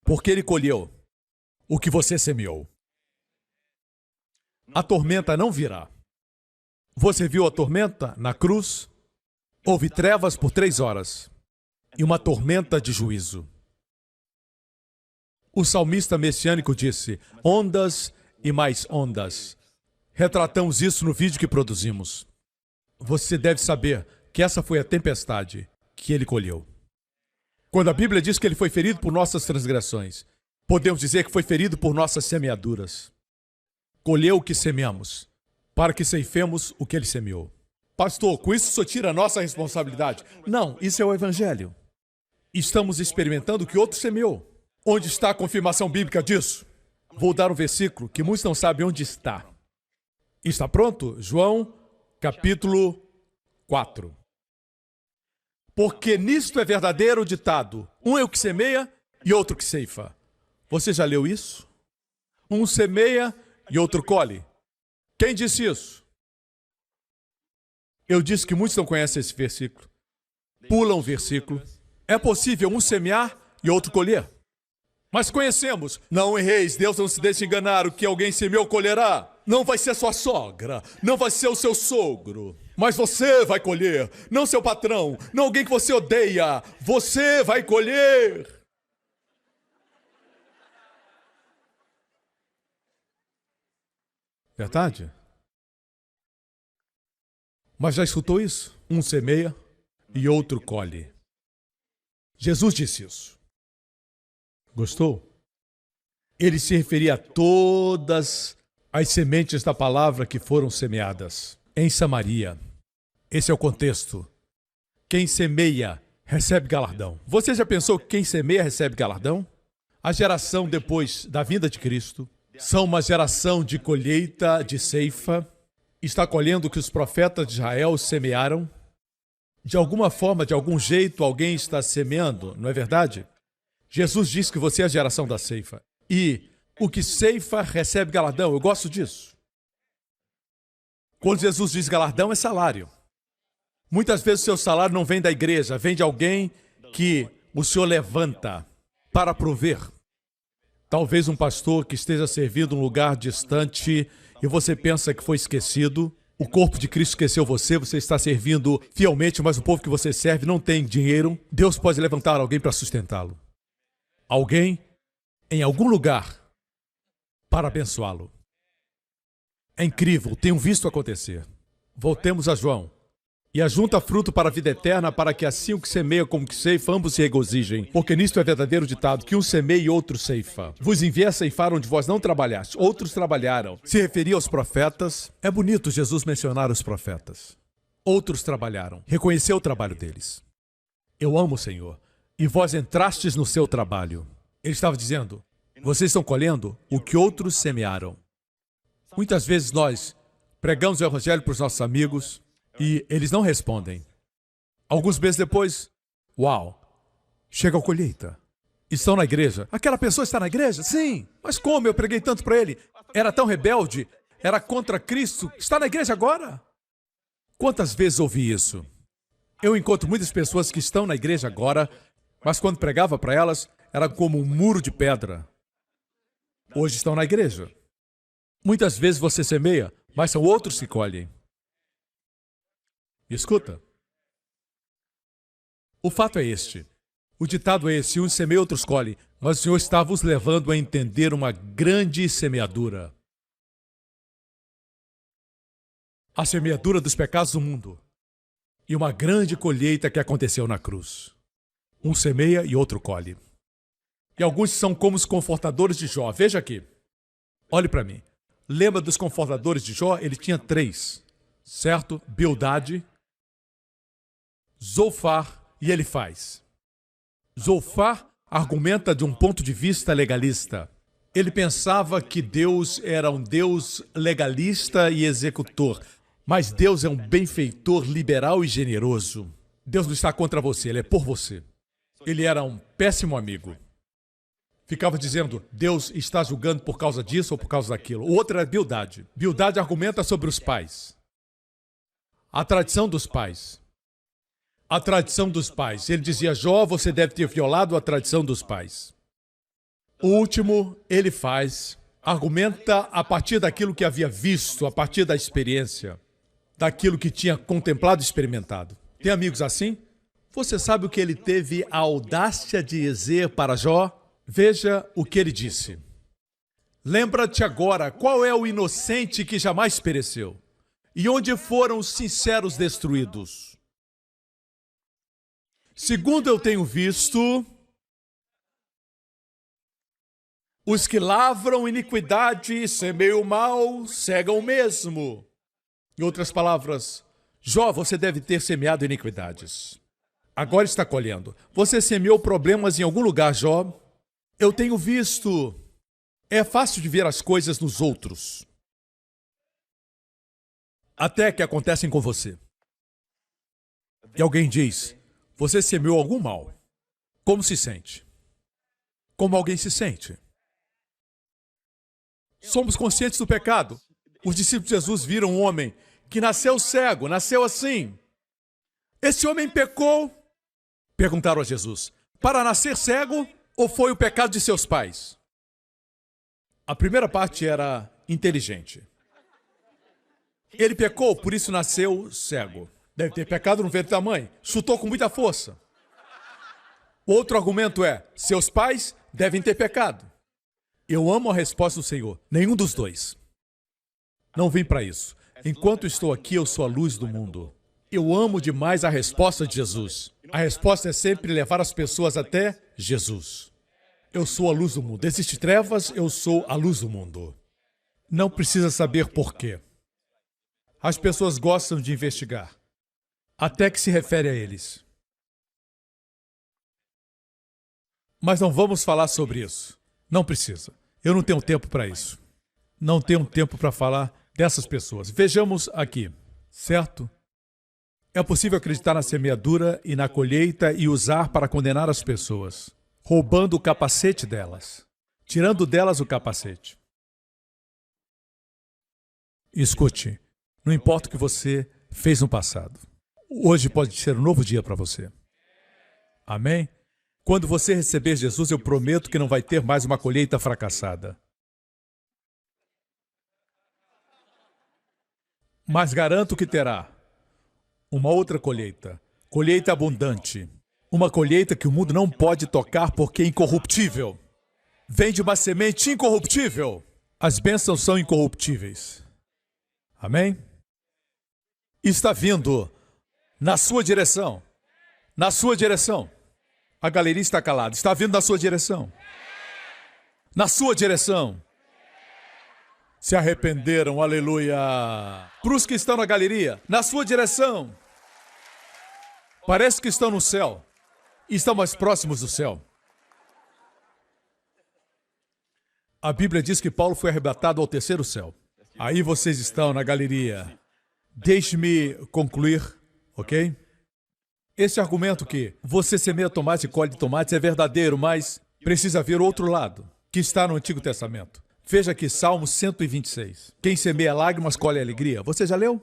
Porque ele colheu o que você semeou. A tormenta não virá. Você viu a tormenta na cruz? Houve trevas por 3 horas e uma tormenta de juízo. O salmista messiânico disse, ondas e mais ondas. Retratamos isso no vídeo que produzimos. Você deve saber que essa foi a tempestade que ele colheu. Quando a Bíblia diz que ele foi ferido por nossas transgressões, podemos dizer que foi ferido por nossas semeaduras. Colheu o que semeamos, para que ceifemos o que ele semeou. Pastor, com isso só tira a nossa responsabilidade. Não, isso é o Evangelho. Estamos experimentando o que outro semeou. Onde está a confirmação bíblica disso? Vou dar um versículo que muitos não sabem onde está. Está pronto? João, capítulo 4. Porque nisto é verdadeiro o ditado. Um é o que semeia e outro que ceifa. Você já leu isso? Um semeia e outro colhe. Quem disse isso? Eu disse que muitos não conhecem esse versículo. Pulam o versículo. É possível um semear e outro colher. Mas conhecemos. Não erreis, Deus não se deixa enganar. O que alguém semeou, colherá. Não vai ser sua sogra, não vai ser o seu sogro. Mas você vai colher, não seu patrão, não alguém que você odeia. Você vai colher. Verdade? Mas já escutou isso? Um semeia e outro colhe. Jesus disse isso. Gostou? Ele se referia a todas as sementes da palavra que foram semeadas em Samaria. Esse é o contexto. Quem semeia, recebe galardão. Você já pensou que quem semeia, recebe galardão? A geração depois da vinda de Cristo são uma geração de colheita, de ceifa. Está colhendo o que os profetas de Israel semearam. De alguma forma, de algum jeito, alguém está semeando, não é verdade? Jesus diz que você é a geração da ceifa. E o que ceifa recebe galardão. Eu gosto disso. Quando Jesus diz galardão, é salário. Muitas vezes o seu salário não vem da igreja, vem de alguém que o Senhor levanta para prover. Talvez um pastor que esteja servindo um lugar distante e você pensa que foi esquecido. O corpo de Cristo esqueceu você, você está servindo fielmente, mas o povo que você serve não tem dinheiro. Deus pode levantar alguém para sustentá-lo. Alguém em algum lugar para abençoá-lo. É incrível, tenho visto acontecer. Voltemos a João. E ajunta fruto para a vida eterna, para que assim o que semeia como que ceifa, ambos se regozijem. Porque nisto é verdadeiro ditado, que um semeia e outro ceifa. Vos enviei a ceifar onde vós não trabalhaste, outros trabalharam. Se referia aos profetas. É bonito Jesus mencionar os profetas. Outros trabalharam. Reconheceu o trabalho deles. Eu amo o Senhor. E vós entrastes no seu trabalho. Ele estava dizendo, vocês estão colhendo o que outros semearam. Muitas vezes nós pregamos o Evangelho para os nossos amigos e eles não respondem. Alguns meses depois, uau, chega a colheita. Estão na igreja. Aquela pessoa está na igreja? Sim. Mas como? Eu preguei tanto para ele. Era tão rebelde. Era contra Cristo. Está na igreja agora? Quantas vezes ouvi isso? Eu encontro muitas pessoas que estão na igreja agora, mas quando pregava para elas, era como um muro de pedra. Hoje estão na igreja. Muitas vezes você semeia mas são outros que colhem. Escuta. O fato é este. O ditado é esse: uns semeiam, outros colhem. Mas o Senhor está vos levando a entender uma grande semeadura. A semeadura dos pecados do mundo. E uma grande colheita que aconteceu na cruz. Um semeia e outro colhe. E alguns são como os confortadores de Jó. Veja aqui. Olhe para mim. Lembra dos confortadores de Jó? Ele tinha 3. Certo? Bildade, Zofar e Elifaz. Zofar argumenta de um ponto de vista legalista. Ele pensava que Deus era um Deus legalista e executor. Mas Deus é um benfeitor liberal e generoso. Deus não está contra você, Ele é por você. Ele era um péssimo amigo. Ficava dizendo, Deus está julgando por causa disso ou por causa daquilo. O outro é Bildade. Bildade argumenta sobre os pais. A tradição dos pais. A tradição dos pais. Ele dizia, Jó, você deve ter violado a tradição dos pais. O último, Elifaz, argumenta a partir daquilo que havia visto, a partir da experiência, daquilo que tinha contemplado e experimentado. Tem amigos assim? Você sabe o que ele teve a audácia de dizer para Jó? Veja o que ele disse. Lembra-te agora qual é o inocente que jamais pereceu e onde foram os sinceros destruídos. Segundo eu tenho visto, os que lavram iniquidade e semeiam o mal cegam o mesmo. Em outras palavras, Jó, você deve ter semeado iniquidades. Agora está colhendo. Você semeou problemas em algum lugar, Jó? Eu tenho visto. É fácil de ver as coisas nos outros. Até que acontecem com você. E alguém diz, você semeou algum mal. Como se sente? Como alguém se sente? Somos conscientes do pecado. Os discípulos de Jesus viram um homem que nasceu cego, nasceu assim. Esse homem pecou? Perguntaram a Jesus, para nascer cego ou foi o pecado de seus pais? A primeira parte era inteligente. Ele pecou, por isso nasceu cego. Deve ter pecado no ventre da mãe. Chutou com muita força. O outro argumento é, seus pais devem ter pecado. Eu amo a resposta do Senhor. Nenhum dos dois. Não vim para isso. Enquanto estou aqui, eu sou a luz do mundo. Eu amo demais a resposta de Jesus. A resposta é sempre levar as pessoas até Jesus. Eu sou a luz do mundo. Existem trevas, eu sou a luz do mundo. Não precisa saber por quê. As pessoas gostam de investigar. Até que se refere a eles. Mas não vamos falar sobre isso. Não precisa. Eu não tenho tempo para isso. Não tenho tempo para falar dessas pessoas. Vejamos aqui, certo? É possível acreditar na semeadura e na colheita e usar para condenar as pessoas, roubando o capacete delas, tirando delas o capacete. Escute, não importa o que você fez no passado. Hoje pode ser um novo dia para você. Amém? Quando você receber Jesus, eu prometo que não vai ter mais uma colheita fracassada. Mas garanto que terá uma outra colheita. Colheita abundante. Uma colheita que o mundo não pode tocar porque é incorruptível. Vem de uma semente incorruptível. As bênçãos são incorruptíveis. Amém? Está vindo na sua direção. Na sua direção. A galeria está calada. Está vindo na sua direção. Na sua direção. Se arrependeram, aleluia. Para os que estão na galeria, na sua direção. Parece que estão no céu. E estão mais próximos do céu. A Bíblia diz que Paulo foi arrebatado ao terceiro céu. Aí vocês estão na galeria. Deixe-me concluir, ok? Esse argumento que você semeia tomate e colhe tomates é verdadeiro, mas precisa ver o outro lado, que está no Antigo Testamento. Veja aqui, Salmo 126. Quem semeia lágrimas, colhe alegria. Você já leu?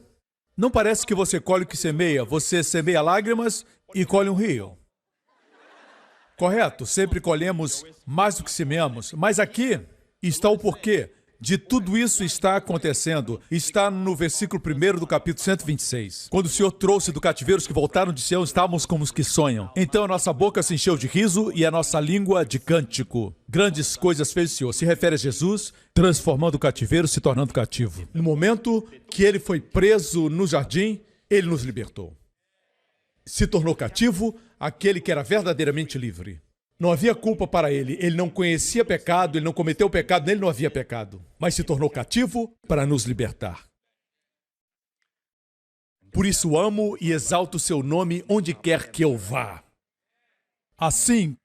Não parece que você colhe o que semeia. Você semeia lágrimas e colhe um rio. Correto? Sempre colhemos mais do que semeamos. Mas aqui está o porquê. de tudo isso está acontecendo está no versículo 1 do capítulo 126. Quando o Senhor trouxe do cativeiro os que voltaram de Sião, estávamos como os que sonham. Então a nossa boca se encheu de riso e a nossa língua de cântico. Grandes coisas fez o Senhor. Se refere a Jesus, transformando o cativeiro, se tornando cativo. No momento que ele foi preso no jardim, ele nos libertou. Se tornou cativo aquele que era verdadeiramente livre. Não havia culpa para ele. Ele não conhecia pecado, ele não cometeu pecado, nele não havia pecado. Mas se tornou cativo para nos libertar. Por isso amo e exalto o seu nome onde quer que eu vá. Assim,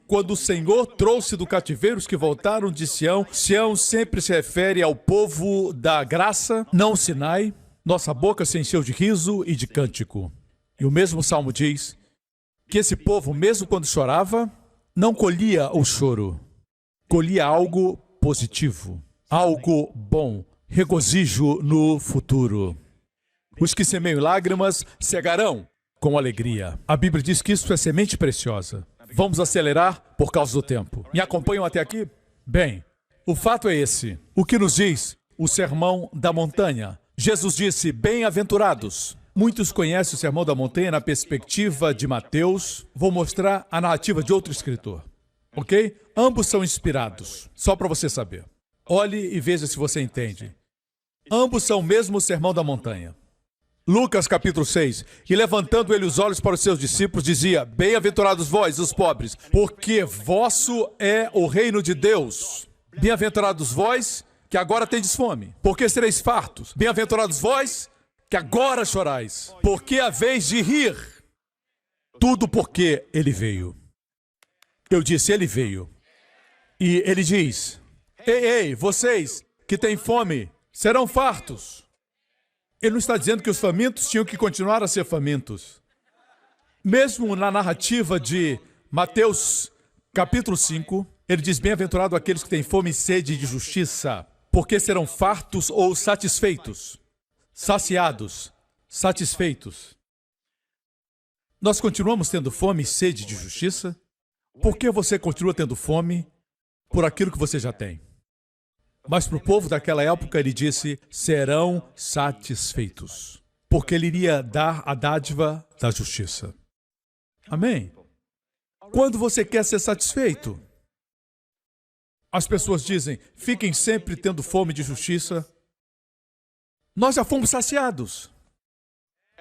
quando o Senhor trouxe do cativeiro os que voltaram de Sião, Sião sempre se refere ao povo da graça, não o Sinai. Nossa boca se encheu de riso e de cântico. E o mesmo Salmo diz que esse povo, mesmo quando chorava, não colhia o choro, colhia algo positivo, algo bom, regozijo no futuro. Os que semeiam lágrimas cegarão com alegria. A Bíblia diz que isso é semente preciosa. Vamos acelerar por causa do tempo. Me acompanham até aqui? Bem, o fato é esse. O que nos diz o Sermão da Montanha? Jesus disse, bem-aventurados. Muitos conhecem o Sermão da Montanha na perspectiva de Mateus. Vou mostrar a narrativa de outro escritor. Ok? Ambos são inspirados. Só para você saber. Olhe e veja se você entende. Ambos são o mesmo Sermão da Montanha. Lucas capítulo 6. E levantando ele os olhos para os seus discípulos, dizia, bem-aventurados vós, os pobres, porque vosso é o reino de Deus. Bem-aventurados vós, que agora tendes fome, porque sereis fartos. Bem-aventurados vós, que agora chorais, porque haveis de rir. Tudo porque ele veio. Eu disse, ele veio. E ele diz, ei, vocês que têm fome, serão fartos. Ele não está dizendo que os famintos tinham que continuar a ser famintos. Mesmo na narrativa de Mateus capítulo 5, ele diz, bem-aventurado aqueles que têm fome e sede de justiça, porque serão fartos ou satisfeitos. Saciados, satisfeitos. Nós continuamos tendo fome e sede de justiça? Por que você continua tendo fome por aquilo que você já tem? Mas para o povo daquela época ele disse, serão satisfeitos. Porque ele iria dar a dádiva da justiça. Amém? Quando você quer ser satisfeito? As pessoas dizem, fiquem sempre tendo fome de justiça. Nós já fomos saciados.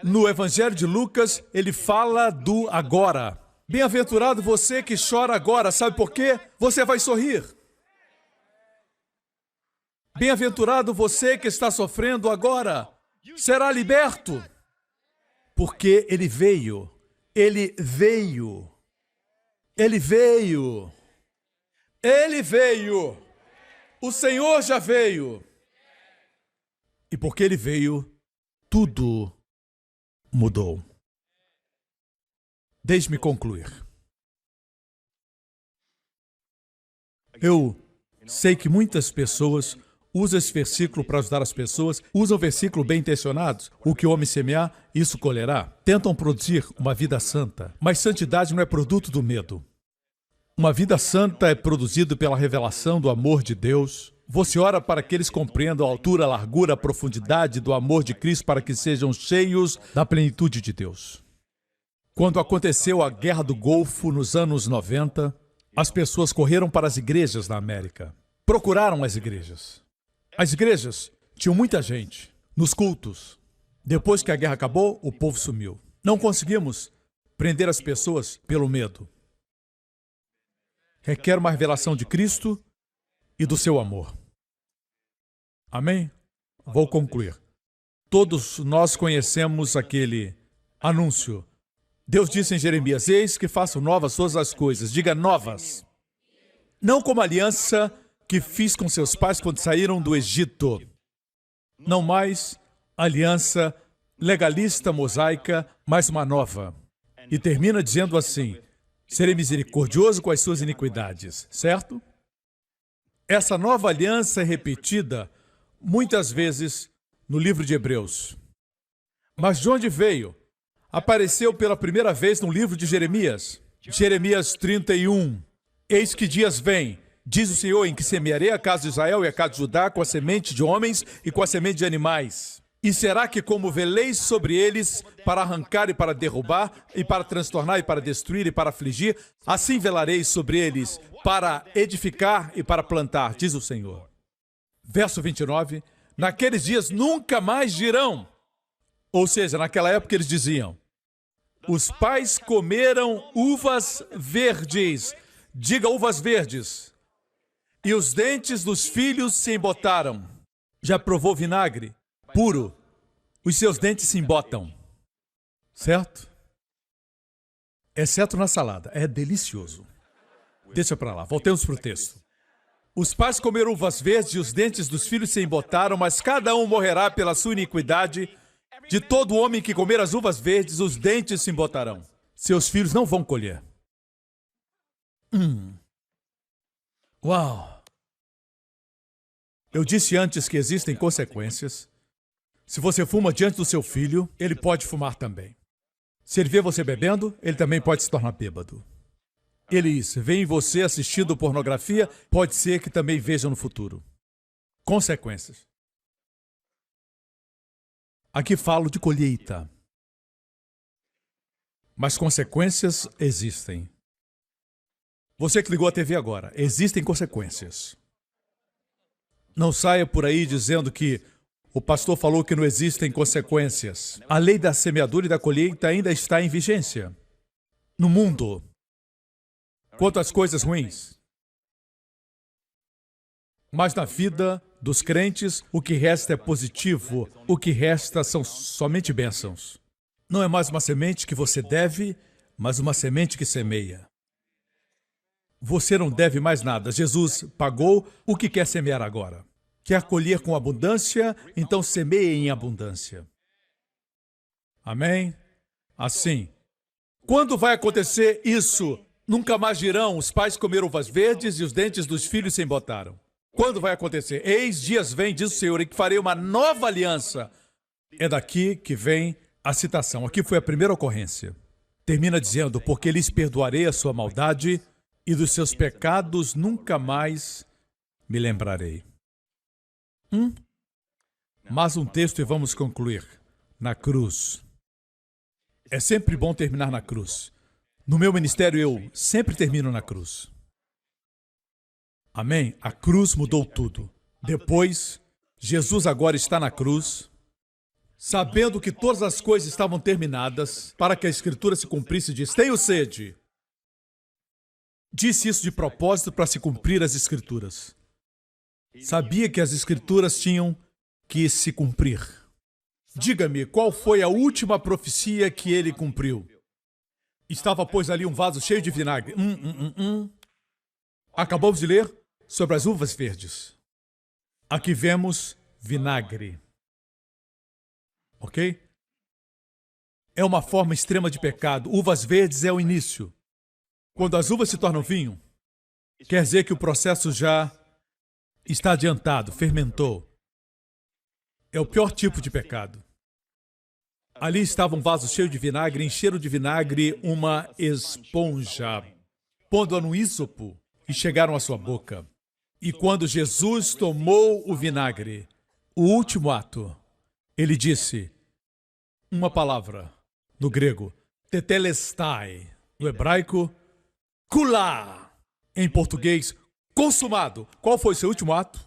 No Evangelho de Lucas, ele fala do agora. Bem-aventurado você que chora agora. Sabe por quê? Você vai sorrir. Bem-aventurado você que está sofrendo agora. Será liberto. Porque ele veio. Ele veio. Ele veio. Ele veio. O Senhor já veio. E porque ele veio, tudo mudou. Deixe-me concluir. Eu sei que muitas pessoas usam esse versículo para ajudar as pessoas, usam o versículo bem intencionados. O que o homem semear, isso colherá. Tentam produzir uma vida santa, mas santidade não é produto do medo. Uma vida santa é produzida pela revelação do amor de Deus. Você ora para que eles compreendam a altura, a largura, a profundidade do amor de Cristo para que sejam cheios da plenitude de Deus. Quando aconteceu a Guerra do Golfo nos anos 90, as pessoas correram para as igrejas na América. Procuraram as igrejas. As igrejas tinham muita gente nos cultos. Depois que a guerra acabou, o povo sumiu. Não conseguimos prender as pessoas pelo medo. Requer uma revelação de Cristo e do seu amor. Amém? Vou concluir. Todos nós conhecemos aquele anúncio. Deus disse em Jeremias, eis que faço novas todas as coisas. Diga novas. Não como a aliança que fiz com seus pais quando saíram do Egito. Não mais aliança legalista, mosaica, mas uma nova. E termina dizendo assim, serei misericordioso com as suas iniquidades, certo? Essa nova aliança é repetida muitas vezes no livro de Hebreus. Mas de onde veio? Apareceu pela primeira vez no livro de Jeremias. Jeremias 31. Eis que dias vêm, Diz o Senhor, em que semearei a casa de Israel e a casa de Judá com a semente de homens e com a semente de animais. E será que como veleis sobre eles para arrancar e para derrubar, e para transtornar e para destruir e para afligir, assim velareis sobre eles para edificar e para plantar, diz o Senhor. Verso 29, naqueles dias nunca mais dirão. Ou seja, naquela época eles diziam, os pais comeram uvas verdes. Diga uvas verdes. E os dentes dos filhos se embotaram. Já provou vinagre? Puro. Os seus dentes se embotam. Certo? Exceto na salada. É delicioso. Deixa pra lá. Voltemos pro texto. Os pais comeram uvas verdes e os dentes dos filhos se embotaram, mas cada um morrerá pela sua iniquidade. De todo homem que comer as uvas verdes, os dentes se embotarão. Seus filhos não vão colher. Uau! Eu disse antes que existem consequências. Se você fuma diante do seu filho, ele pode fumar também. Se ele vê você bebendo, ele também pode se tornar bêbado. Eles veem você assistindo pornografia, pode ser que também vejam no futuro. Consequências. Aqui falo de colheita. Mas consequências existem. Você que ligou a TV agora, existem consequências. Não saia por aí dizendo que o pastor falou que não existem consequências. A lei da semeadura e da colheita ainda está em vigência. No mundo. Quanto às coisas ruins. Mas na vida dos crentes, o que resta é positivo. O que resta são somente bênçãos. Não é mais uma semente que você deve, mas uma semente que semeia. Você não deve mais nada. Jesus pagou o que quer semear agora. Quer colher com abundância, então semeie em abundância. Amém? Assim. Quando vai acontecer isso? Nunca mais dirão, os pais comeram uvas verdes e os dentes dos filhos se embotaram. Quando vai acontecer? Eis dias vem, diz o Senhor, em que farei uma nova aliança. É daqui que vem a citação. Aqui foi a primeira ocorrência. Termina dizendo, porque lhes perdoarei a sua maldade e dos seus pecados nunca mais me lembrarei. Mais um texto e vamos concluir. Na cruz. É sempre bom terminar na cruz. No meu ministério eu sempre termino na cruz. Amém? A cruz mudou tudo. Depois, Jesus agora está na cruz, sabendo que todas as coisas estavam terminadas, para que a Escritura se cumprisse, diz, tenho sede. Disse isso de propósito para se cumprir as Escrituras. Sabia que as Escrituras tinham que se cumprir. Diga-me, qual foi a última profecia que ele cumpriu? Estava, pois, ali um vaso cheio de vinagre. Acabamos de ler sobre as uvas verdes. Aqui vemos vinagre. Ok? É uma forma extrema de pecado. Uvas verdes é o início. Quando as uvas se tornam vinho, quer dizer que o processo já está adiantado, fermentou. É o pior tipo de pecado. Ali estava um vaso cheio de vinagre, encheram de vinagre uma esponja, pondo-a no ísopo e chegaram à sua boca. E quando Jesus tomou o vinagre, o último ato, ele disse uma palavra no grego, tetelestai, no hebraico, kulá, em português, consumado. Qual foi o seu último ato?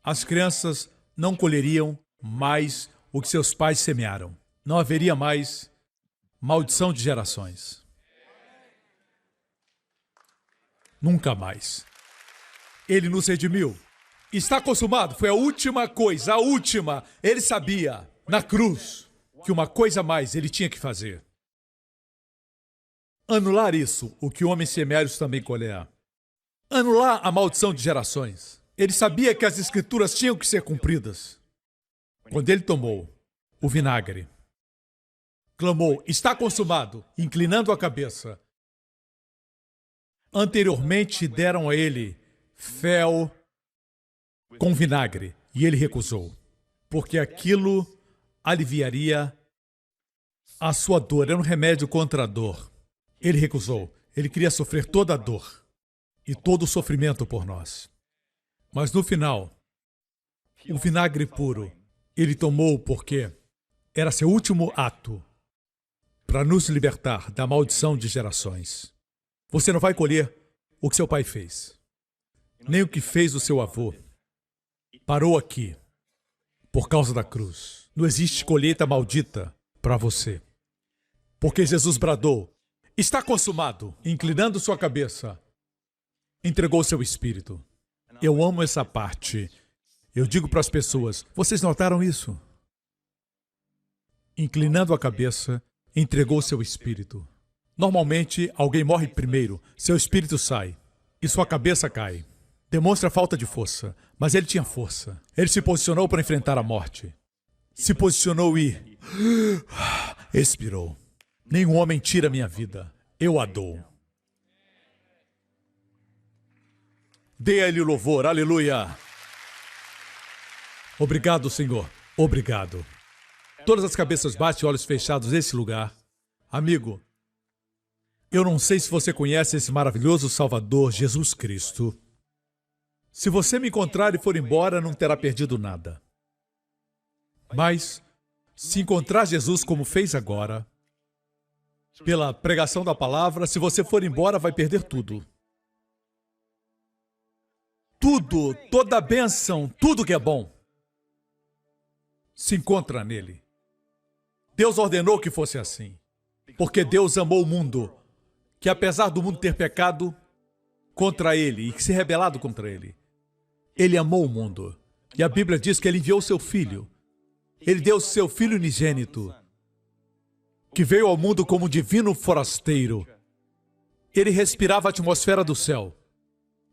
As crianças não colheriam mais o que seus pais semearam. Não haveria mais maldição de gerações. Nunca mais. Ele nos redimiu. Está consumado. Foi a última coisa, a última. Ele sabia, na cruz, que uma coisa a mais ele tinha que fazer. Anular isso, o que homens semeários também colherá. Anular a maldição de gerações. Ele sabia que as Escrituras tinham que ser cumpridas. Quando ele tomou o vinagre, clamou, está consumado, inclinando a cabeça. Anteriormente deram a ele fel com vinagre, e ele recusou, porque aquilo aliviaria a sua dor, era um remédio contra a dor. Ele recusou, ele queria sofrer toda a dor. e todo o sofrimento por nós. Mas no final, o vinagre puro, ele tomou porque era seu último ato para nos libertar da maldição de gerações. Você não vai colher o que seu pai fez, nem o que fez o seu avô. Parou aqui, por causa da cruz. Não existe colheita maldita para você. Porque Jesus bradou, está consumado, inclinando sua cabeça, entregou seu espírito. Eu amo essa parte. Eu digo para as pessoas, vocês notaram isso? Inclinando a cabeça, entregou seu espírito. Normalmente, alguém morre primeiro, seu espírito sai e sua cabeça cai. Demonstra falta de força, mas ele tinha força. Ele se posicionou para enfrentar a morte. Se posicionou e expirou. Nenhum homem tira minha vida, eu a dou. Dê a ele louvor, aleluia. Obrigado, Senhor, obrigado. Todas as cabeças baixas e olhos fechados nesse lugar. Amigo, eu não sei se você conhece esse maravilhoso Salvador, Jesus Cristo. Se você me encontrar e for embora, não terá perdido nada. Mas, se encontrar Jesus como fez agora, pela pregação da palavra, se você for embora, vai perder tudo. Tudo, toda a bênção, tudo que é bom, se encontra nele. Deus ordenou que fosse assim, porque Deus amou o mundo, que apesar do mundo ter pecado contra ele e se rebelado contra ele, ele amou o mundo. E a Bíblia diz que ele enviou seu filho. Ele deu seu filho unigênito, que veio ao mundo como um divino forasteiro. Ele respirava a atmosfera do céu.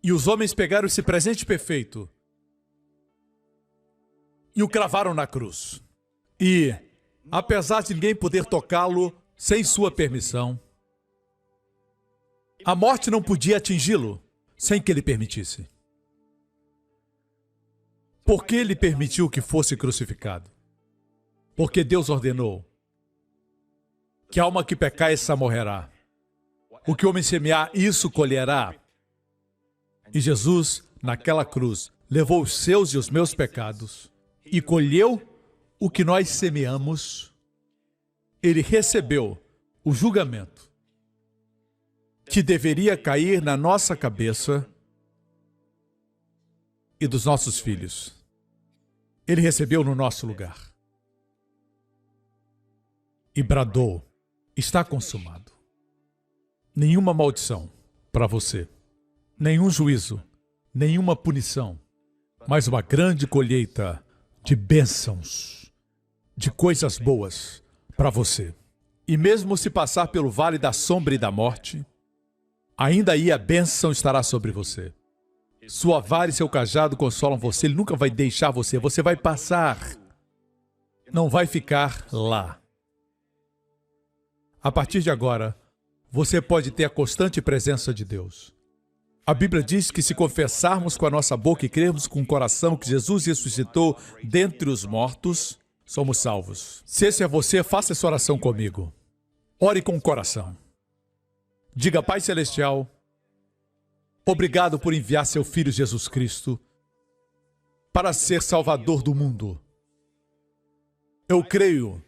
E os homens pegaram esse presente perfeito e o cravaram na cruz. E, apesar de ninguém poder tocá-lo sem sua permissão, a morte não podia atingi-lo sem que ele permitisse. Por que ele permitiu que fosse crucificado? Porque Deus ordenou que a alma que pecar, essa morrerá. O que o homem semear, isso colherá. E Jesus, naquela cruz, levou os seus e os meus pecados e colheu o que nós semeamos. Ele recebeu o julgamento que deveria cair na nossa cabeça e dos nossos filhos. Ele recebeu no nosso lugar. E bradou, está consumado. Nenhuma maldição para você. Nenhum juízo, nenhuma punição, mas uma grande colheita de bênçãos, de coisas boas para você. E mesmo se passar pelo vale da sombra e da morte, ainda aí a bênção estará sobre você. Sua vara e seu cajado consolam você, ele nunca vai deixar você, você vai passar, não vai ficar lá. A partir de agora, você pode ter a constante presença de Deus. A Bíblia diz que se confessarmos com a nossa boca e crermos com o coração que Jesus ressuscitou dentre os mortos, somos salvos. Se esse é você, faça essa oração comigo. Ore com o coração. Diga, Pai Celestial, obrigado por enviar seu Filho Jesus Cristo para ser Salvador do mundo. Eu creio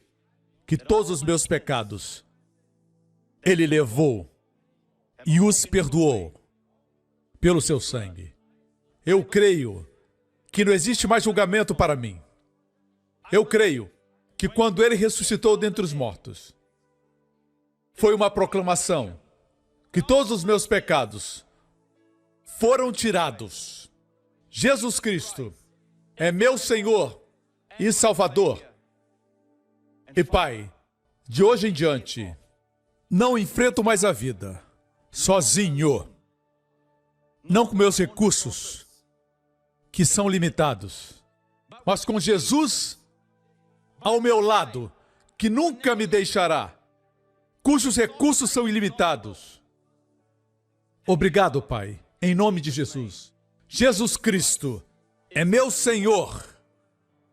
que todos os meus pecados Ele levou e os perdoou pelo seu sangue. Eu creio que não existe mais julgamento para mim. Eu creio que quando Ele ressuscitou dentre os mortos, foi uma proclamação que todos os meus pecados foram tirados. Jesus Cristo é meu Senhor e Salvador. E Pai, de hoje em diante, não enfrento mais a vida sozinho. Não com meus recursos, que são limitados, mas com Jesus ao meu lado, que nunca me deixará, cujos recursos são ilimitados. Obrigado, Pai, em nome de Jesus. Jesus Cristo é meu Senhor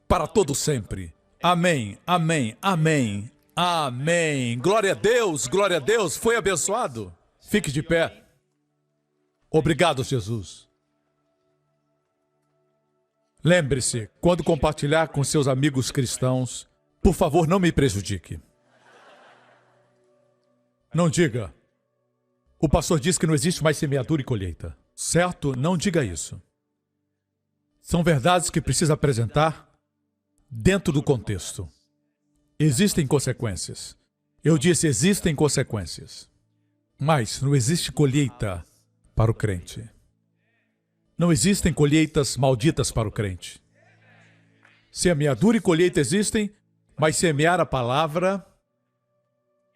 para todo sempre. Amém, amém, amém, amém. Glória a Deus, foi abençoado. Fique de pé. Obrigado, Jesus. Lembre-se, quando compartilhar com seus amigos cristãos, por favor, não me prejudique. Não diga, o pastor diz que não existe mais semeadura e colheita. Certo? Não diga isso. São verdades que precisa apresentar dentro do contexto. Existem consequências. Eu disse, existem consequências. Mas não existe colheita para o crente. Não existem colheitas malditas para o crente. Semeadura e colheita existem, mas semear a palavra,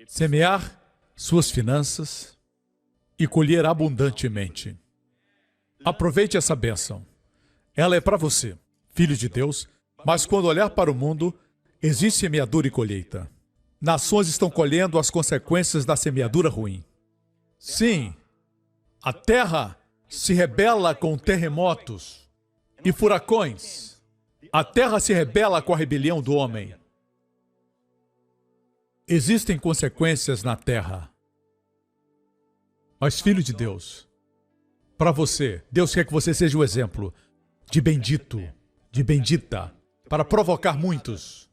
semear suas finanças e colher abundantemente. Aproveite essa bênção. Ela é para você, filho de Deus, mas quando olhar para o mundo, existe semeadura e colheita. Nações estão colhendo as consequências da semeadura ruim. Sim, a terra se rebela com terremotos e furacões. A terra se rebela com a rebelião do homem. Existem consequências na terra. Mas, filho de Deus, para você, Deus quer que você seja o exemplo de bendito, de bendita, para provocar muitos.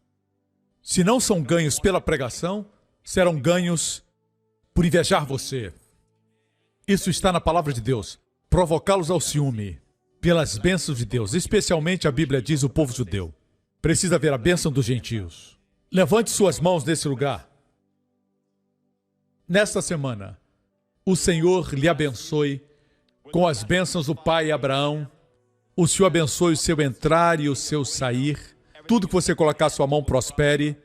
Se não são ganhos pela pregação, serão ganhos por invejar você. Isso está na palavra de Deus. Provocá-los ao ciúme, pelas bênçãos de Deus. Especialmente a Bíblia diz o povo judeu. Precisa ver a bênção dos gentios. Levante suas mãos nesse lugar. Nesta semana, o Senhor lhe abençoe com as bênçãos do pai Abraão. O Senhor abençoe o seu entrar e o seu sair. Tudo que você colocar sua mão prospere.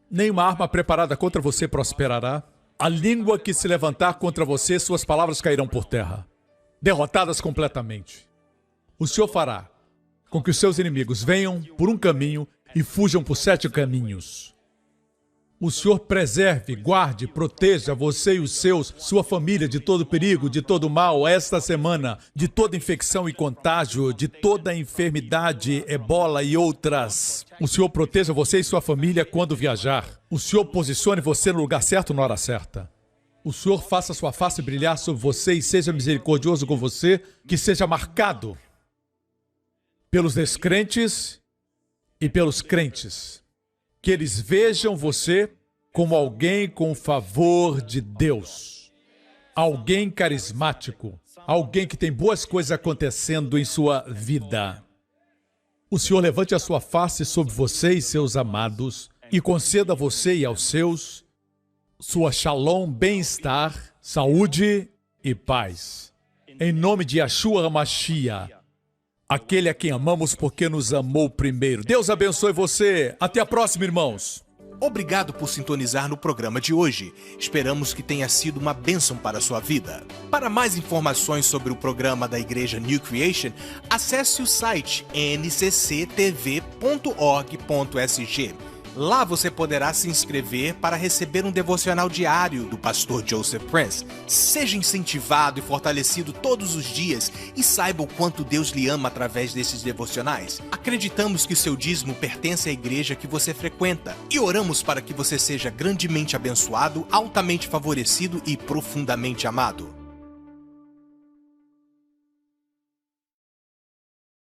Nenhuma arma preparada contra você prosperará. A língua que se levantar contra você, suas palavras cairão por terra, derrotadas completamente. O Senhor fará com que os seus inimigos venham por um caminho e fujam por 7 caminhos. O Senhor preserve, guarde, proteja você e os seus, sua família de todo perigo, de todo mal, esta semana, de toda infecção e contágio, de toda enfermidade, ebola e outras. O Senhor proteja você e sua família quando viajar. O Senhor posicione você no lugar certo na hora certa. O Senhor faça sua face brilhar sobre você e seja misericordioso com você, que seja marcado pelos descrentes e pelos crentes. Que eles vejam você como alguém com favor de Deus. Alguém carismático. Alguém que tem boas coisas acontecendo em sua vida. O Senhor levante a sua face sobre você e seus amados e conceda a você e aos seus sua shalom, bem-estar, saúde e paz. Em nome de Yeshua HaMashiach, aquele a quem amamos porque nos amou primeiro. Deus abençoe você. Até a próxima, irmãos. Obrigado por sintonizar no programa de hoje. Esperamos que tenha sido uma bênção para a sua vida. Para mais informações sobre o programa da Igreja New Creation, acesse o site ncctv.org.sg. Lá você poderá se inscrever para receber um devocional diário do pastor Joseph Prince. Seja incentivado e fortalecido todos os dias e saiba o quanto Deus lhe ama através desses devocionais. Acreditamos que seu dízimo pertence à igreja que você frequenta e oramos para que você seja grandemente abençoado, altamente favorecido e profundamente amado.